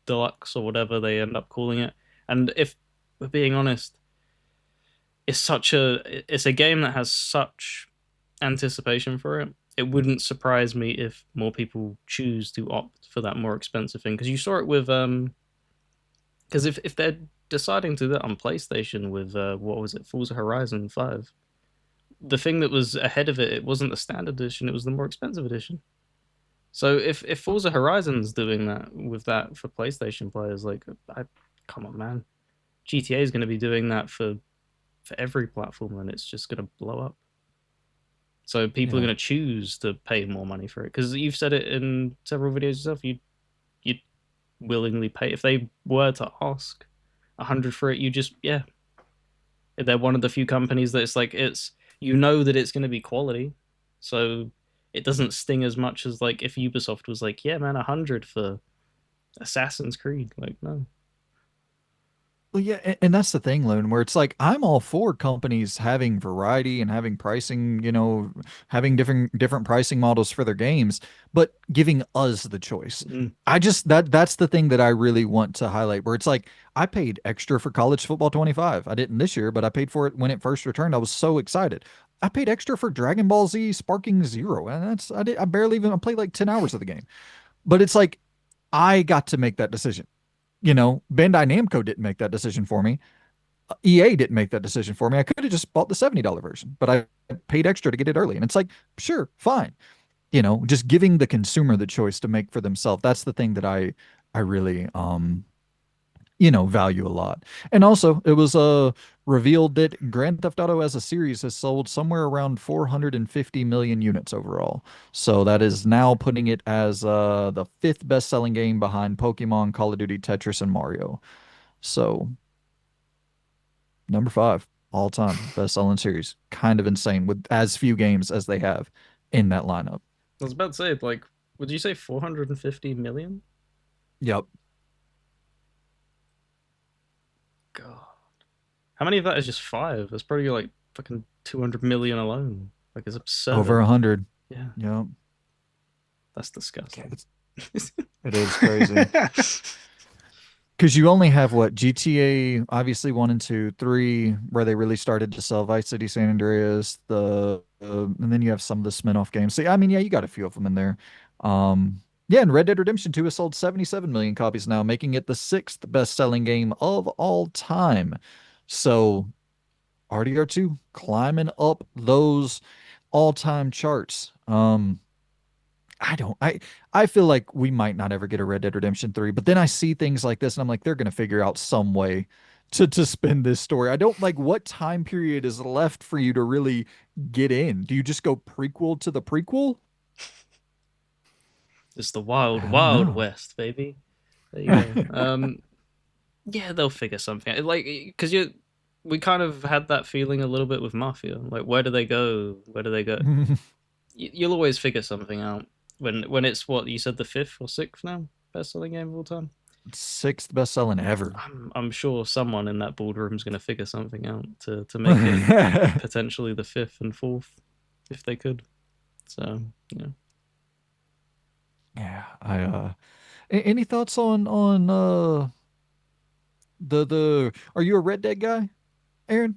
S2: deluxe or whatever they end up calling it. And if we're being honest, it's a game that has such anticipation for it. It wouldn't surprise me if more people choose to opt for that more expensive thing because you saw it with because if they're deciding to do that on PlayStation with what was it, Forza Horizon 5, the thing that was ahead of it, it wasn't the standard edition, it was the more expensive edition. So if Forza Horizon's doing that with that for PlayStation players, like come on, man, GTA is going to be doing that for every platform, and it's just going to blow up. So people are
S1: Yeah.
S2: going to choose to pay more money for it because you've said it in several videos yourself. You willingly pay if they were to ask 100 for it. You just yeah, they're one of the few companies that it's you know that it's going to be quality, so it doesn't sting as much as like if Ubisoft was like, yeah, man, 100 for Assassin's Creed. Like no.
S1: Well, yeah, and that's the thing, Loon, where it's like I'm all for companies having variety and having pricing, having different pricing models for their games, but giving us the choice.
S2: Mm.
S1: I just that's the thing that I really want to highlight, where it's like I paid extra for College Football 25. I didn't this year, but I paid for it when it first returned. I was so excited. I paid extra for Dragon Ball Z Sparking Zero, and I barely even I played like 10 hours of the game. But it's like I got to make that decision. Bandai Namco didn't make that decision for me. EA didn't make that decision for me. I could have just bought the $70 version, but I paid extra to get it early. And it's like, sure, fine. Just giving the consumer the choice to make for themselves. That's the thing that I really value a lot. And also, it was revealed that Grand Theft Auto as a series has sold somewhere around 450 million units overall. So that is now putting it as the fifth best-selling game behind Pokemon, Call of Duty, Tetris, and Mario. So number five all time best-selling series. Kind of insane with as few games as they have in that lineup.
S2: I was about to say like, would you say 450 million?
S1: Yep.
S2: God. How many of that is just five? That's probably like fucking 200 million alone. Like it's
S1: Over
S2: absurd.
S1: 100.
S2: Yeah,
S1: Yep.
S2: that's disgusting.
S1: It is crazy. Because you only have what GTA, obviously 1 and 2, 3, where they really started to sell Vice City, San Andreas, and then you have some of the spin-off games. So I mean, yeah, you got a few of them in there. Yeah, and Red Dead Redemption 2 has sold 77 million copies now, making it the sixth best-selling game of all time. So RDR2 climbing up those all-time charts. I don't I feel like we might not ever get a Red Dead Redemption 3, but then I see things like this and I'm like they're gonna figure out some way to spin this story. I don't like what time period is left for you to really get in. Do you just go prequel to the prequel?
S2: It's the wild,
S1: I don't
S2: wild
S1: know.
S2: west, baby. There you go. Yeah, they'll figure something out. Like, because we kind of had that feeling a little bit with Mafia. Like, where do they go? Where do they go? You'll always figure something out when it's what you said, the fifth or sixth now best-selling game of all time.
S1: Sixth best selling ever.
S2: I'm sure someone in that boardroom's going to figure something out to make it potentially the fifth and fourth if they could. So yeah.
S1: Yeah, any thoughts on the are you a Red Dead guy, Aaron?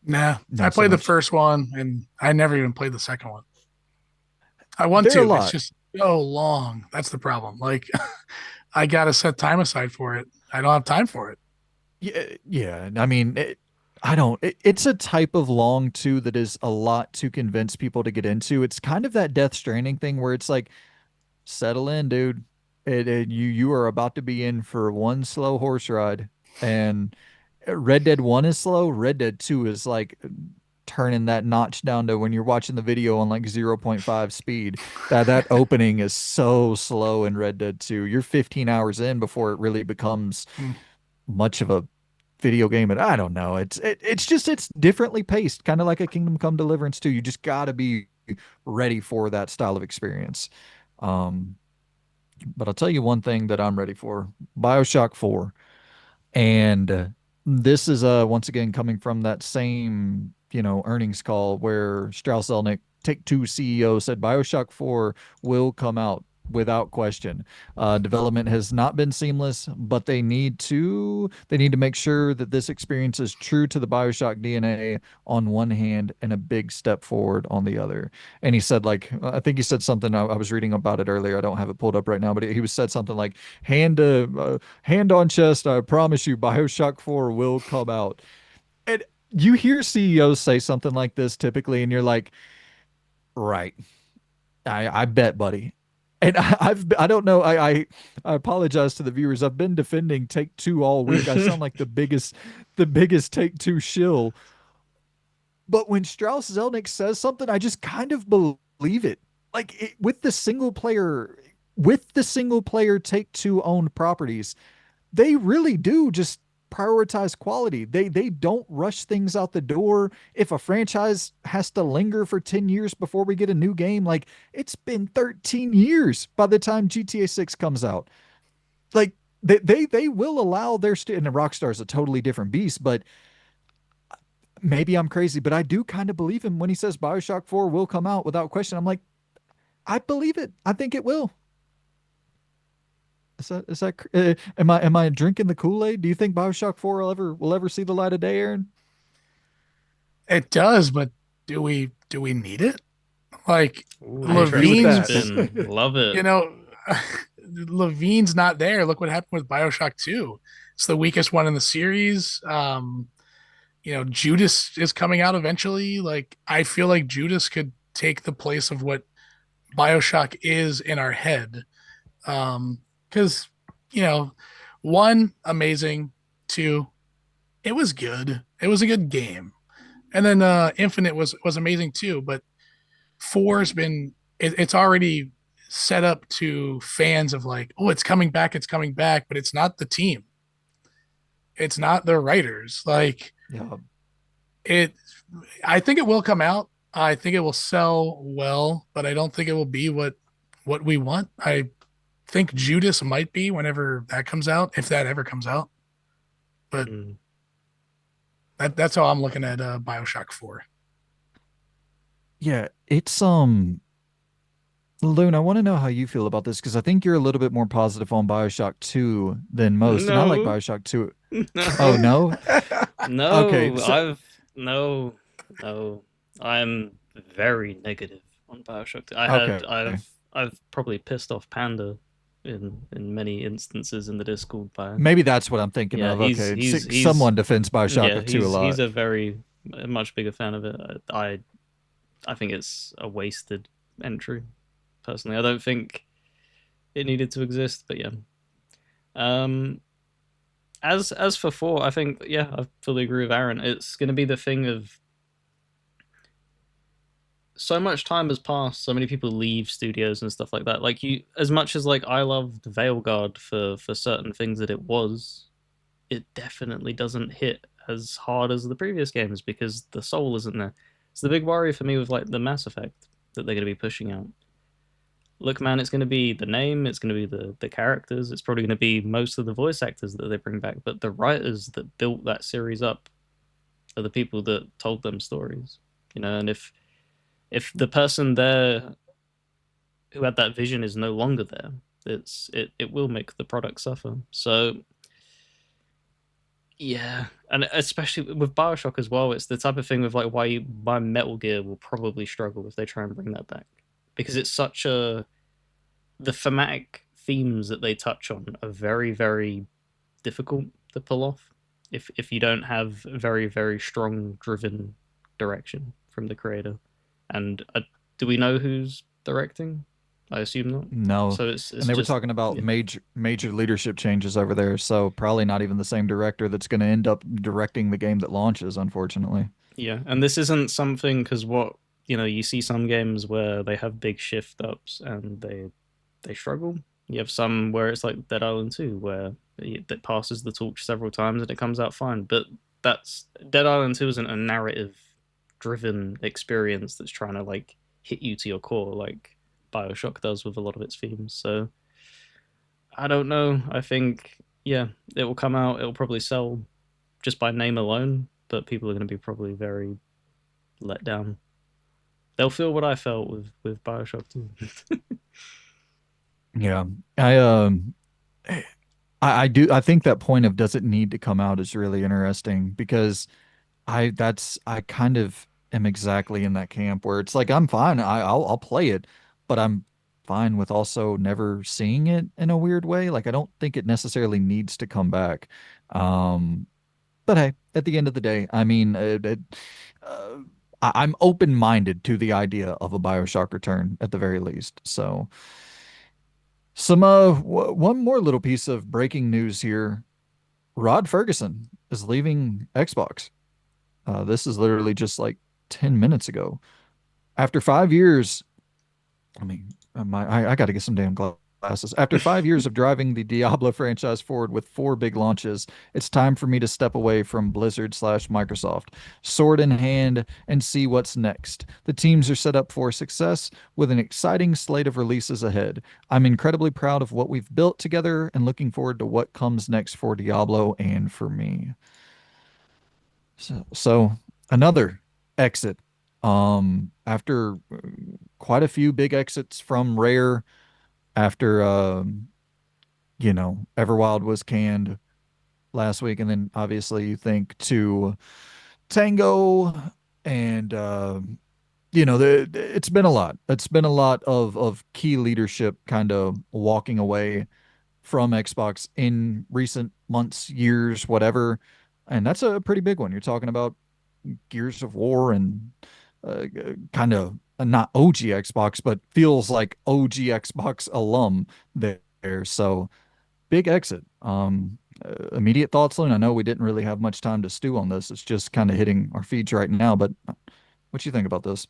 S3: Nah, I
S1: Not so
S3: played the
S1: much.
S3: first one and I never even played the second one. I want
S1: They're a
S3: to. It's
S1: lot.
S3: just so long. That's the problem. Like I gotta set time aside for it. I don't have time for it.
S1: Yeah, yeah. I mean, I don't. It's a type of long too that is a lot to convince people to get into. It's kind of that Death Stranding thing where it's like, settle in, dude. You are about to be in for one slow horse ride, and Red Dead 1 is slow. Red Dead 2 is like turning that notch down to when you're watching the video on like zero point 0.5 speed. That opening is so slow in Red Dead 2. You're 15 hours in before it really becomes
S3: Mm,
S1: much of a video game. And I don't know. It's just it's differently paced, kind of like a Kingdom Come Deliverance 2. You just got to be ready for that style of experience. Um, but I'll tell you one thing that I'm ready for: Bioshock 4. And this is once again coming from that same, earnings call where Strauss Zelnick, Take-Two CEO, said BioShock 4 will come out without question. Development has not been seamless, but they need to make sure that this experience is true to the BioShock DNA on one hand and a big step forward on the other. And he said, like, I think he said something, I was reading about it earlier. I don't have it pulled up right now, but he was said something like, hand on chest, I promise you, Bioshock 4 will come out. And you hear CEOs say something like this typically, and you're like, right. I bet, buddy. And I don't know. I apologize to the viewers. I've been defending Take Two all week. I sound like the biggest Take Two shill. But when Strauss Zelnick says something, I just kind of believe it. Like with the single player Take Two owned properties, they really do just prioritize quality. They don't rush things out the door. If a franchise has to linger for 10 years before we get a new game, like it's been 13 years by the time GTA 6 comes out. Like they will allow and the Rockstar's a totally different beast, but maybe I'm crazy, but I do kind of believe him when he says BioShock 4 will come out without question. I'm like, I believe it. I think it will. Am I drinking the Kool-Aid? Do you think BioShock 4 will ever see the light of day, Aaron?
S3: it does, but do we need it? Like
S2: Ooh,
S1: I agree with
S2: interesting
S3: Levine's,
S1: that.
S2: spin. Love it.
S3: you know, Levine's not there. Look what happened with Bioshock 2. It's the weakest one in the series. Judas is coming out eventually. Like I feel like Judas could take the place of what Bioshock is in our head. Because you know, one amazing, two it was good. It was a good game, and then Infinite was amazing too. But four's been it's already set up to fans of like, oh, it's coming back, but it's not the team. It's not the writers. Like
S1: Yeah.
S3: it I think it will come out. I think it will sell well, but I don't think it will be what we want. I think Judas might be whenever that comes out, if that ever comes out. But
S2: Mm.
S3: that's how I'm looking at Bioshock 4.
S1: Yeah, it's Loon, I want to know how you feel about this because I think you're a little bit more positive on BioShock 2 than most, and I like
S2: No,
S1: BioShock 2. Oh
S2: no,
S1: no? Okay,
S2: no.
S1: so
S2: No, no. I'm very negative on Bioshock.
S1: okay.
S2: I've probably pissed off Panda in many instances in the Discord by
S1: Maybe that's what I'm thinking
S2: yeah.
S1: of. Okay,
S2: He's
S1: someone defends
S2: yeah.
S1: BioShock 2 a
S2: He's
S1: lot.
S2: a much bigger fan of it. I think it's a wasted entry. Personally, I don't think it needed to exist. But yeah. Um, as for four, I think yeah, I fully agree with Aaron. It's going to be the thing of so much time has passed. So many people leave studios and stuff like that. Like you, as much as like I loved Veilguard for certain things that it was, it definitely doesn't hit as hard as the previous games because the soul isn't there. It's the big worry for me with like the Mass Effect that they're going to be pushing out. Look, man, it's going to be the name, it's going to be the characters, it's probably going to be most of the voice actors that they bring back, but the writers that built that series up are the people that told them stories. And if the person there who had that vision is no longer there, it will make the product suffer. So yeah, and especially with Bioshock as well, it's the type of thing with like why Metal Gear will probably struggle if they try and bring that back because it's such a the thematic themes that they touch on are very very difficult to pull off if you don't have very very strong driven direction from the creator. And do we know who's directing? I assume not.
S1: No.
S2: So it's
S1: And
S2: it's
S1: they were
S2: just
S1: talking about
S2: yeah.
S1: major leadership changes over there, so probably not even the same director that's going to end up directing the game that launches, unfortunately.
S2: Yeah, and this isn't something because what you see some games where they have big shift ups and they struggle. You have some where it's like Dead Island 2, where it passes the torch several times and it comes out fine. But that's Dead Island 2 isn't a narrative driven experience that's trying to like hit you to your core like Bioshock does with a lot of its themes. So I don't know. I think yeah, it will come out. It will probably sell just by name alone, but people are going to be probably very let down. They'll feel what I felt with Bioshock too.
S1: Yeah. I I think that point of does it need to come out is really interesting because I kind of am exactly in that camp where it's like I'm fine. I'll play it, but I'm fine with also never seeing it in a weird way. Like I don't think it necessarily needs to come back. Um, but hey, at the end of the day, I mean, uh, I'm open-minded to the idea of a BioShock return at the very least. So, some one more little piece of breaking news here. Rod Fergusson is leaving Xbox. This is literally just like 10 minutes ago. After 5 years, I mean, I got to get some damn glasses. After 5 years of driving the Diablo franchise forward with four big launches, it's time for me to step away from Blizzard slash Microsoft, sword in hand, and see what's next. The teams are set up for success with an exciting slate of releases ahead. I'm incredibly proud of what we've built together and looking forward to what comes next for Diablo and for me. So another exit. After quite a few big exits from Rare, after Everwild was canned last week, and then obviously you think to Tango, and it's been a lot. It's been a lot of key leadership kind of walking away from Xbox in recent months, years, whatever. And that's a pretty big one. You're talking about Gears of War and kind of not OG Xbox, but feels like OG Xbox alum there. So big exit. Immediate thoughts, Lynn? I know we didn't really have much time to stew on this. It's just kind of hitting our feeds right now, but what you think about this?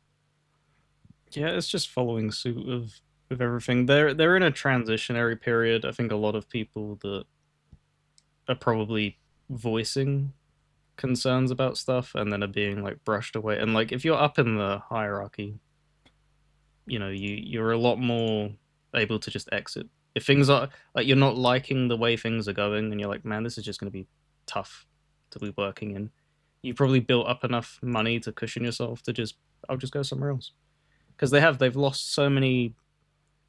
S2: Yeah, it's just following suit of everything. They're in a transitionary period. I think a lot of people that are probably voicing concerns about stuff and then are being like brushed away. And like if you're up in the hierarchy, you're a lot more able to just exit. If things are like you're not liking the way things are going and you're like, man, this is just gonna be tough to be working in. You probably built up enough money to cushion yourself to just I'll just go somewhere else. Because they've lost so many.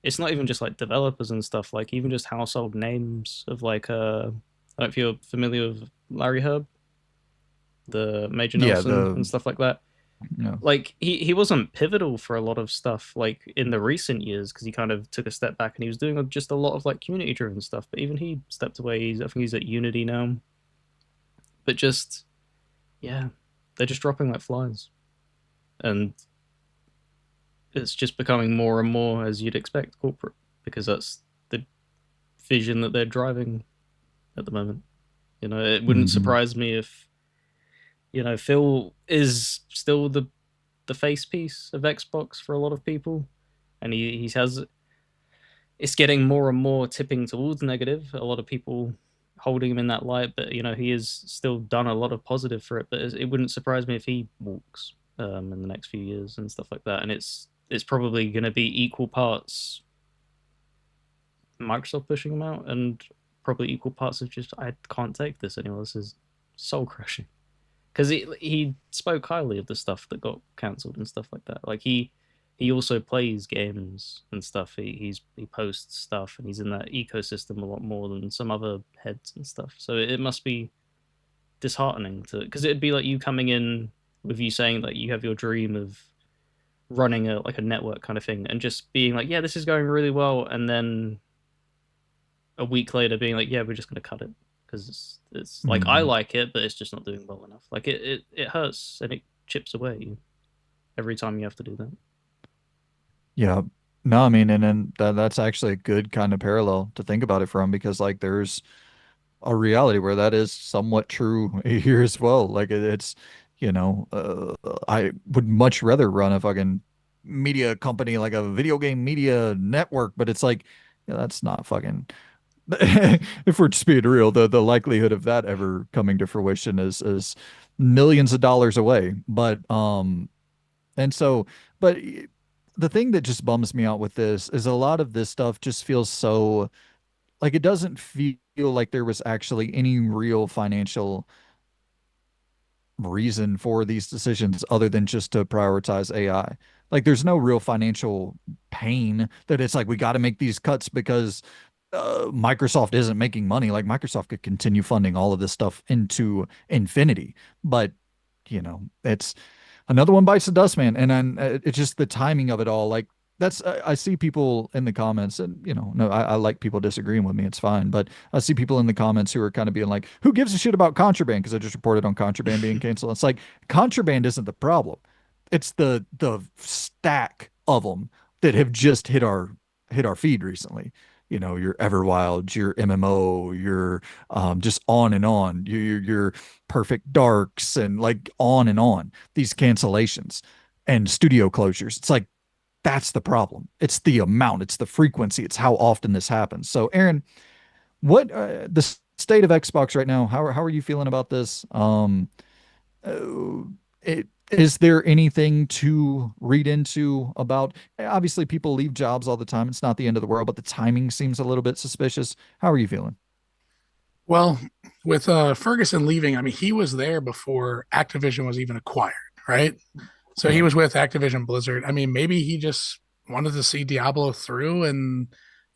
S2: It's not even just like developers and stuff, like even just household names of like I don't know if you're familiar with Larry Herb, the Major
S1: Yeah,
S2: Nelson and stuff like that.
S1: you know,
S2: Like he wasn't pivotal for a lot of stuff like in the recent years because he kind of took a step back and he was doing just a lot of like community driven stuff. But even he stepped away. I think he's at Unity now. But just yeah, they're just dropping like flies, and it's just becoming more and more as you'd expect corporate because that's the vision that they're driving at the moment. It wouldn't
S1: mhm.
S2: surprise me if Phil is still the the face piece of Xbox for a lot of people, and he has it's getting more and more tipping towards negative. A lot of people holding him in that light, but he has still done a lot of positive for it. But it wouldn't surprise me if he walks in the next few years and stuff like that. And it's probably going to be equal parts Microsoft pushing him out, and probably equal parts of just I can't take this anymore. This is soul crushing. Because he spoke highly of the stuff that got cancelled and stuff like that. Like he also plays games and stuff. He posts stuff, and he's in that ecosystem a lot more than some other heads and stuff. So it must be disheartening to, because it'd be like you coming in with you saying that you have your dream of running a network kind of thing, and just being like, yeah, this is going really well, and then a week later being like, yeah, we're just gonna cut it because it's like I
S1: Mhm.
S2: like it, but it's just not doing well enough. Like it hurts and it chips away every time you have to do that.
S1: Yeah. No, I mean, and then that's actually a good kind of parallel to think about it from, because like there's a reality where that is somewhat true here as well. Like it's, I would much rather run a fucking media company like a video game media network, but it's like, that's not fucking if we're just being real, the likelihood of that ever coming to fruition is millions of dollars away. And so, but the thing that just bums me out with this is a lot of this stuff just feels so like it doesn't feel like there was actually any real financial reason for these decisions other than just to prioritize AI. Like there's no real financial pain that it's like we got to make these cuts because Microsoft isn't making money. Like Microsoft could continue funding all of this stuff into infinity, but it's another one bites the dust, man. And then it's just the timing of it all. Like that's I see people in the comments, and no, I like people disagreeing with me. It's fine, but I see people in the comments who are kind of being like, "Who gives a shit about contraband?" Because I just reported on contraband being canceled. It's like contraband isn't the problem; it's the stack of them that have just hit our feed recently. Your Everwild, your MMO, your just on and on. Your Perfect Darks, and like on and on. These cancellations and studio closures. It's like that's the problem. It's the amount, it's the frequency, it's how often this happens. So, Aaron, what the state of Xbox right now? How are you feeling about this? Uh, is there anything to read into about? Obviously, people leave jobs all the time. It's not the end of the world, but the timing seems a little bit suspicious. How are you feeling?
S3: Well, with Ferguson leaving, I mean, he was there before Activision was even acquired, right? So he
S1: Yeah.
S3: was with Activision Blizzard. I mean, maybe he just wanted to see Diablo through, and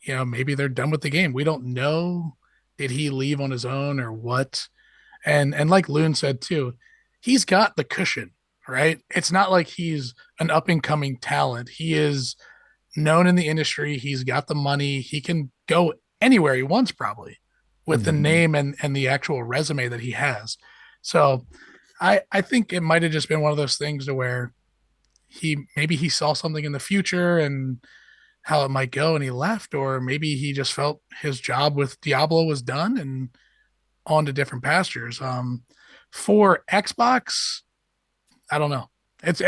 S3: maybe they're done with the game. We don't know. Did he leave on his own or what? And like Loon said too, he's got the cushion, right? It's not like he's an up and coming talent. He is known in the industry. He's got the money. He can go anywhere he wants, probably, with the
S1: Mhm.
S3: name and the actual resume that he has. So I think it might have just been one of those things to where he saw something in the future and how it might go and he left, or maybe he just felt his job with Diablo was done and on to different pastures. For Xbox, I don't know. It's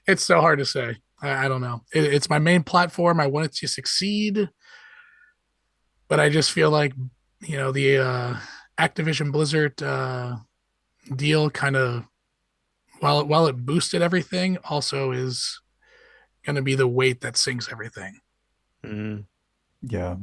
S3: it's so hard to say. I don't know. It's my main platform. I want it to succeed, but I just feel like the Activision Blizzard deal kind of, while it boosted everything, also is going to be the weight that sinks everything.
S2: Mm.
S1: Yeah.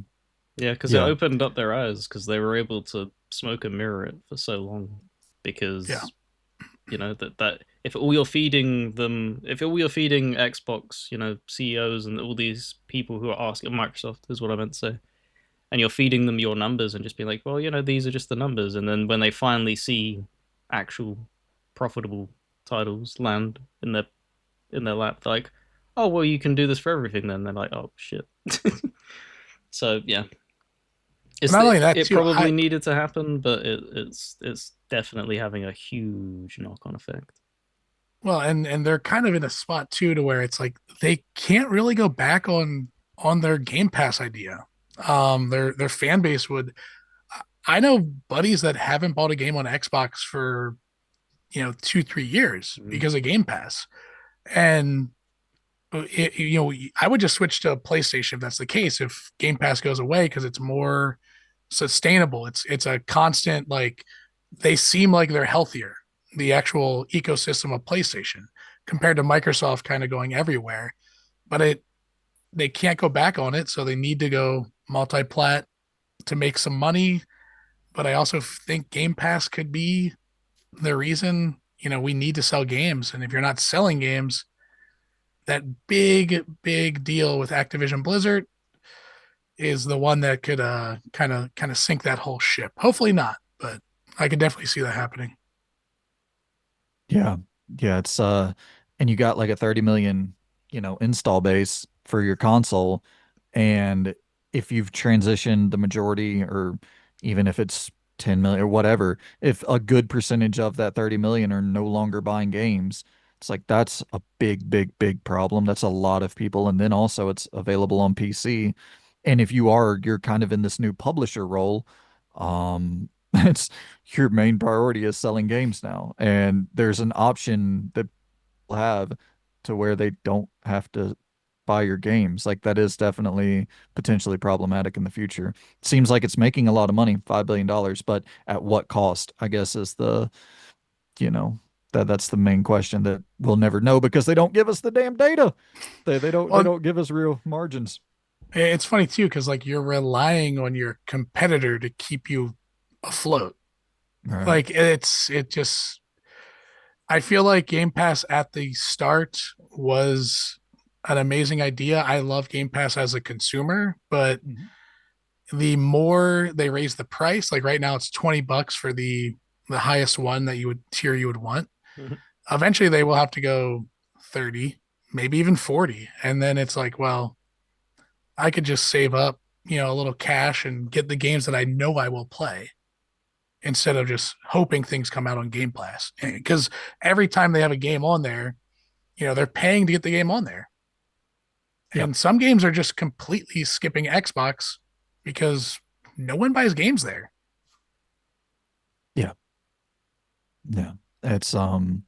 S2: Yeah, because it
S1: Yeah.
S2: opened up their eyes because they were able to smoke and mirror it for so long.
S3: Yeah.
S2: Because that if all you're feeding them, if all you're feeding Xbox, CEOs and all these people who are asking Microsoft is what I meant to say, and you're feeding them your numbers and just being like, well, these are just the numbers, and then when they finally see actual profitable titles land in their lap, they're like, oh well, you can do this for everything. Then they're like, oh shit. So yeah,
S3: But not only that
S2: it
S3: too,
S2: probably needed to happen, but it's definitely having a huge knock on effect.
S3: and they're kind of in a spot too to where it's like they can't really go back on their Game Pass idea. Their fan base would. I know buddies that haven't bought a game on Xbox for 2-3 years
S2: Mm.
S3: because of Game Pass. And I would just switch to PlayStation if that's the case. If Game Pass goes away, because it's more sustainable. It's a constant, like, they seem like they're healthier. The actual ecosystem of PlayStation compared to Microsoft kind of going everywhere, but they can't go back on it, so they need to go multi-plat to make some money. But I also think Game Pass could be the reason. We need to sell games, and if you're not selling games, that big deal with Activision Blizzard is the one that could kind of sink that whole ship. Hopefully not, but I could definitely see that happening.
S1: Yeah. Yeah, it's and you got like a 30 million, install base for your console, and if you've transitioned the majority, or even if it's 10 million or whatever, if a good percentage of that 30 million are no longer buying games, it's like that's a big problem. That's a lot of people, and then also it's available on PC. And if you're kind of in this new publisher role, it's your main priority is selling games now. And there's an option that people have to where they don't have to buy your games. Like that is definitely potentially problematic in the future. It seems like it's making a lot of money, $5 billion, but at what cost, I guess is you know, that's the main question that we'll never know because they don't give us the damn data. They
S3: Well,
S1: don't give us real margins.
S3: it's funny too because like you're relying on your competitor to keep you afloat.
S1: All right.
S3: Like it just I feel like Game Pass at the start was an amazing idea. I love Game Pass as a consumer, but
S1: Mhm.
S3: the more they raise the price, like right now it's $20 for the highest one that you would want.
S2: Mhm.
S3: Eventually they will have to go 30, maybe even 40. And then it's like, well, I could just save up, a little cash and get the games that I know I will play instead of just hoping things come out on Game Pass. Because every time they have a game on there, they're paying to get the game on there.
S1: Yep.
S3: And some games are just completely skipping Xbox because no one buys games there.
S1: Yeah. Yeah. It's and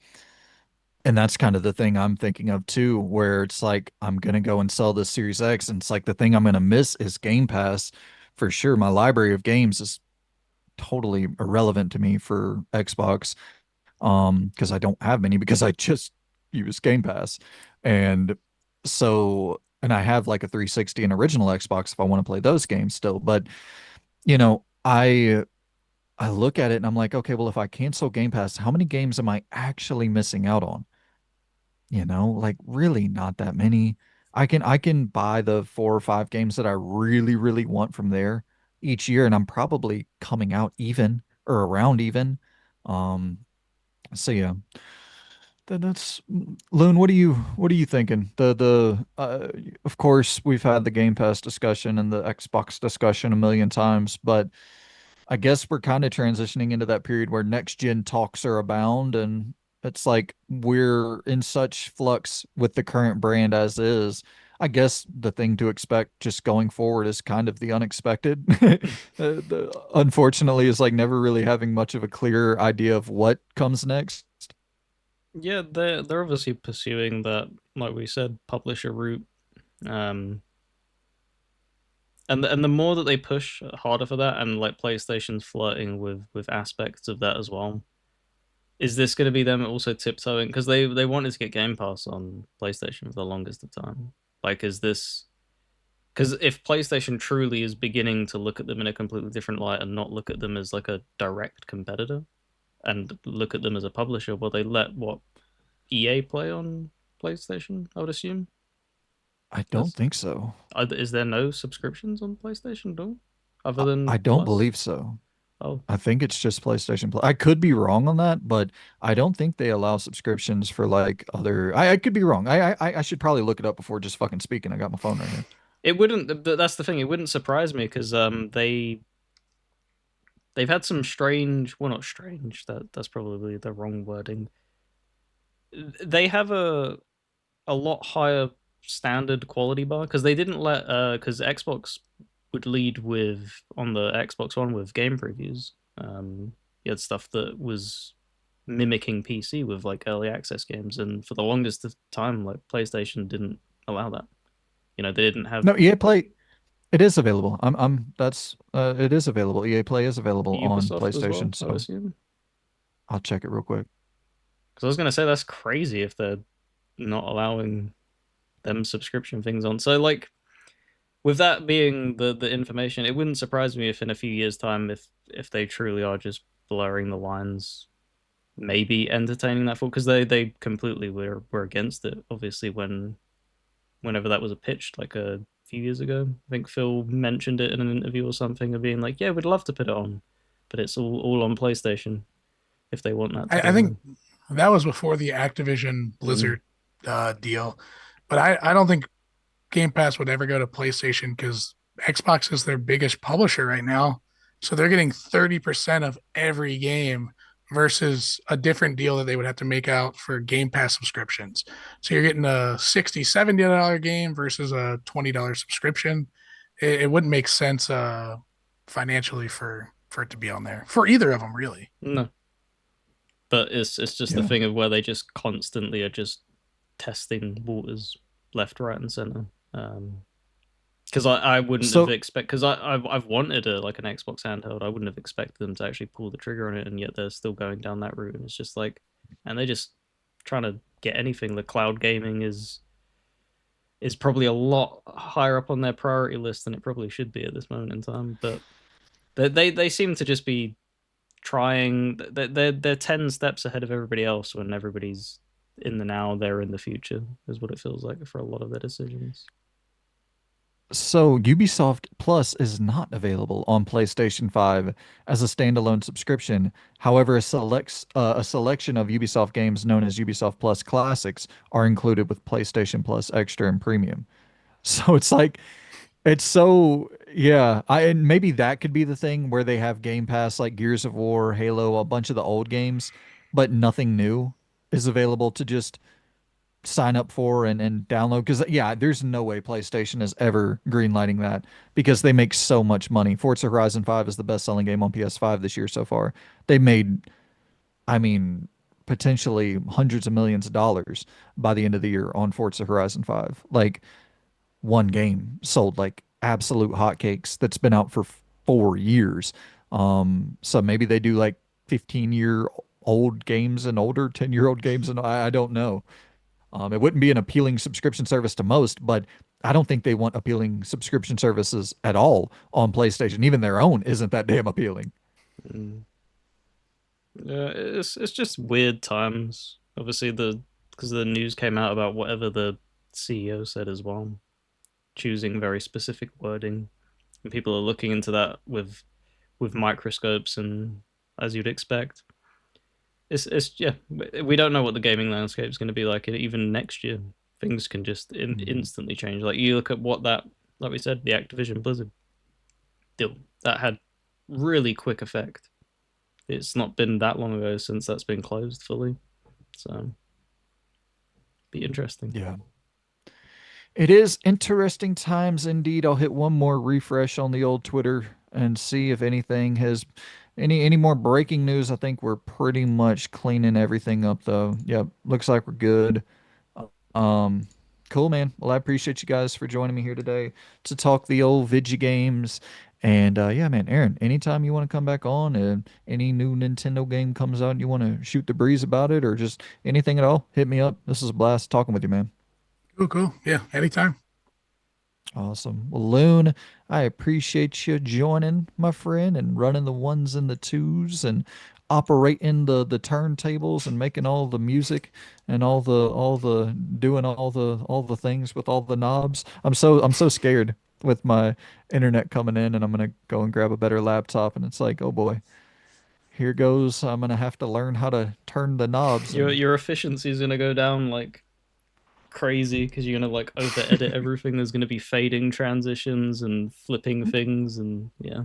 S1: that's kind of the thing I'm thinking of too, where it's like I'm gonna go and sell this Series X, and it's like the thing I'm gonna miss is Game Pass for sure. My library of games is totally irrelevant to me for Xbox, because I don't have many because I just use Game Pass, and and I have like a 360 and original Xbox if I want to play those games still, but you know, I look at it and I'm like, okay, well, if I cancel Game Pass, how many games am I actually missing out on? Like really not that many. I can buy the 4 or 5 games that I really want from there each year, and I'm probably coming out even or around even. Um, so yeah, that's Loon. What are you thinking? Of course we've had the Game Pass discussion and the Xbox discussion a million times, but I guess we're kind of transitioning into that period where next gen talks are abound, and it's like we're in such flux with the current brand as is. I guess the thing to expect just going forward is kind of the unexpected. Unfortunately, is like never really having much of a clear idea of what comes next.
S2: Yeah, they're obviously pursuing that, like we said, publisher route. Um, and the more that they push harder for that, and like PlayStation's flirting with aspects of that as well. Is this going to be them also tiptoeing because they wanted to get Game Pass on PlayStation for the longest of time? Like, is this because if PlayStation truly is beginning to look at them in a completely different light and not look at them as like a direct competitor and look at them as a publisher, will they let what EA play on PlayStation? I would assume.
S1: I don't
S2: There's,
S1: think so.
S2: is there no subscriptions on PlayStation at all, other
S1: I
S2: than
S1: don't
S2: Plus?
S1: believe so.
S2: Oh,
S1: I think it's just PlayStation Plus. I could be wrong on that, but I don't think they allow subscriptions for like other. I could be wrong. I should probably look it up before just fucking speaking. I got my phone right here.
S2: it wouldn't. That's the thing. It wouldn't surprise me because they've had some strange. Well, not strange. That's probably the wrong wording. They have a lot higher standard quality bar because they didn't let because Xbox would lead with on the Xbox One with game previews. You had stuff that was mimicking PC with like early access games, and for the longest time, like PlayStation didn't allow that. They didn't have
S1: No, EA Play, it is available. That's it is available. EA Play is available on
S2: Ubisoft as well,
S1: PlayStation,
S2: I would
S1: so
S2: assume.
S1: I'll check it real quick.
S2: Because I was gonna say that's crazy if they're not allowing them subscription things on. So like with that being the information, it wouldn't surprise me if in a few years' time, if they truly are just blurring the lines, maybe entertaining that for because they completely were against it. Obviously, whenever that was pitched, like a few years ago, I think Phil mentioned it in an interview or something of being like, yeah, we'd love to put it on, but it's all on PlayStation if they want that to
S3: I
S2: go
S3: think
S2: on.
S3: that was before the Activision
S2: Mm.
S3: Blizzard deal, but I don't think Game Pass would ever go to PlayStation because Xbox is their biggest publisher right now. So they're getting 30% of every game versus a different deal that they would have to make out for Game Pass subscriptions. So you're getting a 60, $70 game versus a $20 subscription. It wouldn't make sense financially for it to be on there for either of them, really.
S2: No, but it's just the
S1: Yeah.
S2: thing of where they just constantly are just testing waters left, right, and center. Because I wouldn't have
S1: So
S2: expect because I've wanted a like an Xbox handheld. I wouldn't have expected them to actually pull the trigger on it, and yet they're still going down that route. And it's just like, and they just trying to get anything. The cloud gaming is probably a lot higher up on their priority list than it probably should be at this moment in time. But they seem to just be trying. They're 10 steps ahead of everybody else when everybody's in the now. They're in the future, is what it feels like for a lot of their decisions.
S1: So Ubisoft Plus is not available on PlayStation 5 as a standalone subscription. However, a selection of Ubisoft games known as Ubisoft Plus Classics are included with PlayStation Plus Extra and Premium. So it's like it's so yeah, and maybe that could be the thing where they have Game Pass like Gears of War, Halo, a bunch of the old games, but nothing new is available to just sign up for and download because yeah, there's no way PlayStation is ever greenlighting that because they make so much money. Forza Horizon 5 is the best-selling game on PS5 this year so far. They made, I mean, potentially hundreds of millions of dollars by the end of the year on Forza Horizon 5. Like one game sold like absolute hotcakes that's been out for 4 years. So maybe they do like 15-year old games and older, 10-year-old games and I don't know. It wouldn't be an appealing subscription service to most, but I don't think they want appealing subscription services at all on PlayStation. Even their own isn't that damn appealing.
S2: Mm. Yeah, it's just weird times. Obviously, the because the news came out about whatever the CEO said as well, choosing very specific wording, and people are looking into that with microscopes and as you'd expect. It's yeah, we don't know what the gaming landscape is going to be like even next year. Things can just
S1: Mhm.
S2: instantly change. Like you look at what that, like we said, the Activision Blizzard deal that had really quick effect. It's not been that long ago since that's been closed fully. So be interesting.
S1: Yeah. It is interesting times indeed. I'll hit one more refresh on the old Twitter and see if anything has any more breaking news. I think we're pretty much cleaning everything up though. Yep, looks like we're good. Um, cool, man. Well, I appreciate you guys for joining me here today to talk the old video games. And yeah, man, Aaron, anytime you want to come back on and any new Nintendo game comes out and you want to shoot the breeze about it or just anything at all, hit me up. This is a blast talking with you, man.
S3: Cool, cool. Yeah, anytime.
S1: Awesome. Well, Loon, I appreciate you joining, my friend, and running the ones and the twos and operating the turntables and making all the music and all the doing all the things with all the knobs. I'm so scared with my internet coming in and I'm gonna go and grab a better laptop and it's like, oh boy, here goes. I'm gonna have to learn how to turn the knobs and
S2: Your efficiency is gonna go down like crazy because you're gonna like over edit everything. There's gonna be fading transitions and flipping things, and yeah.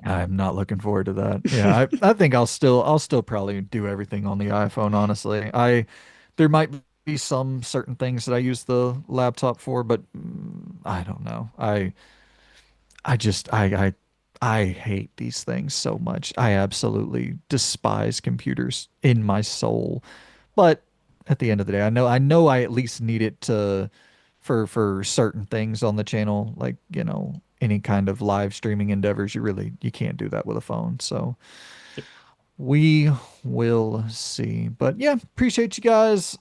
S1: I'm not looking forward to that. Yeah, I think I'll still probably do everything on the iPhone, honestly. There might be some certain things that I use the laptop for, but I don't know. I just I hate these things so much. I absolutely despise computers in my soul. But at the end of the day, I know I at least need it to for certain things on the channel, like, any kind of live streaming endeavors. You can't do that with a phone. So
S2: Yep.
S1: we will see. But yeah, appreciate you guys.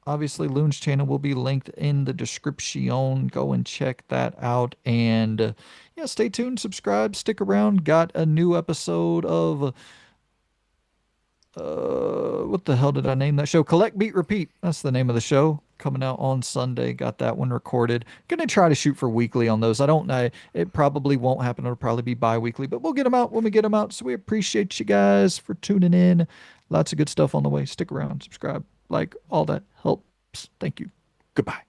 S1: Obviously Loon's channel will be linked in the description. Go and check that out. And yeah, stay tuned, subscribe, stick around. Got a new episode of what the hell did I name that show? Collect Beat Repeat. That's the name of the show. Coming out on Sunday. Got that one recorded. Gonna try to shoot for weekly on those. I don't know. It probably won't happen. It'll probably be bi-weekly, but we'll get them out when we get them out. So we appreciate you guys for tuning in. Lots of good stuff on the way. Stick around, subscribe, like, all that helps. Thank you. Goodbye.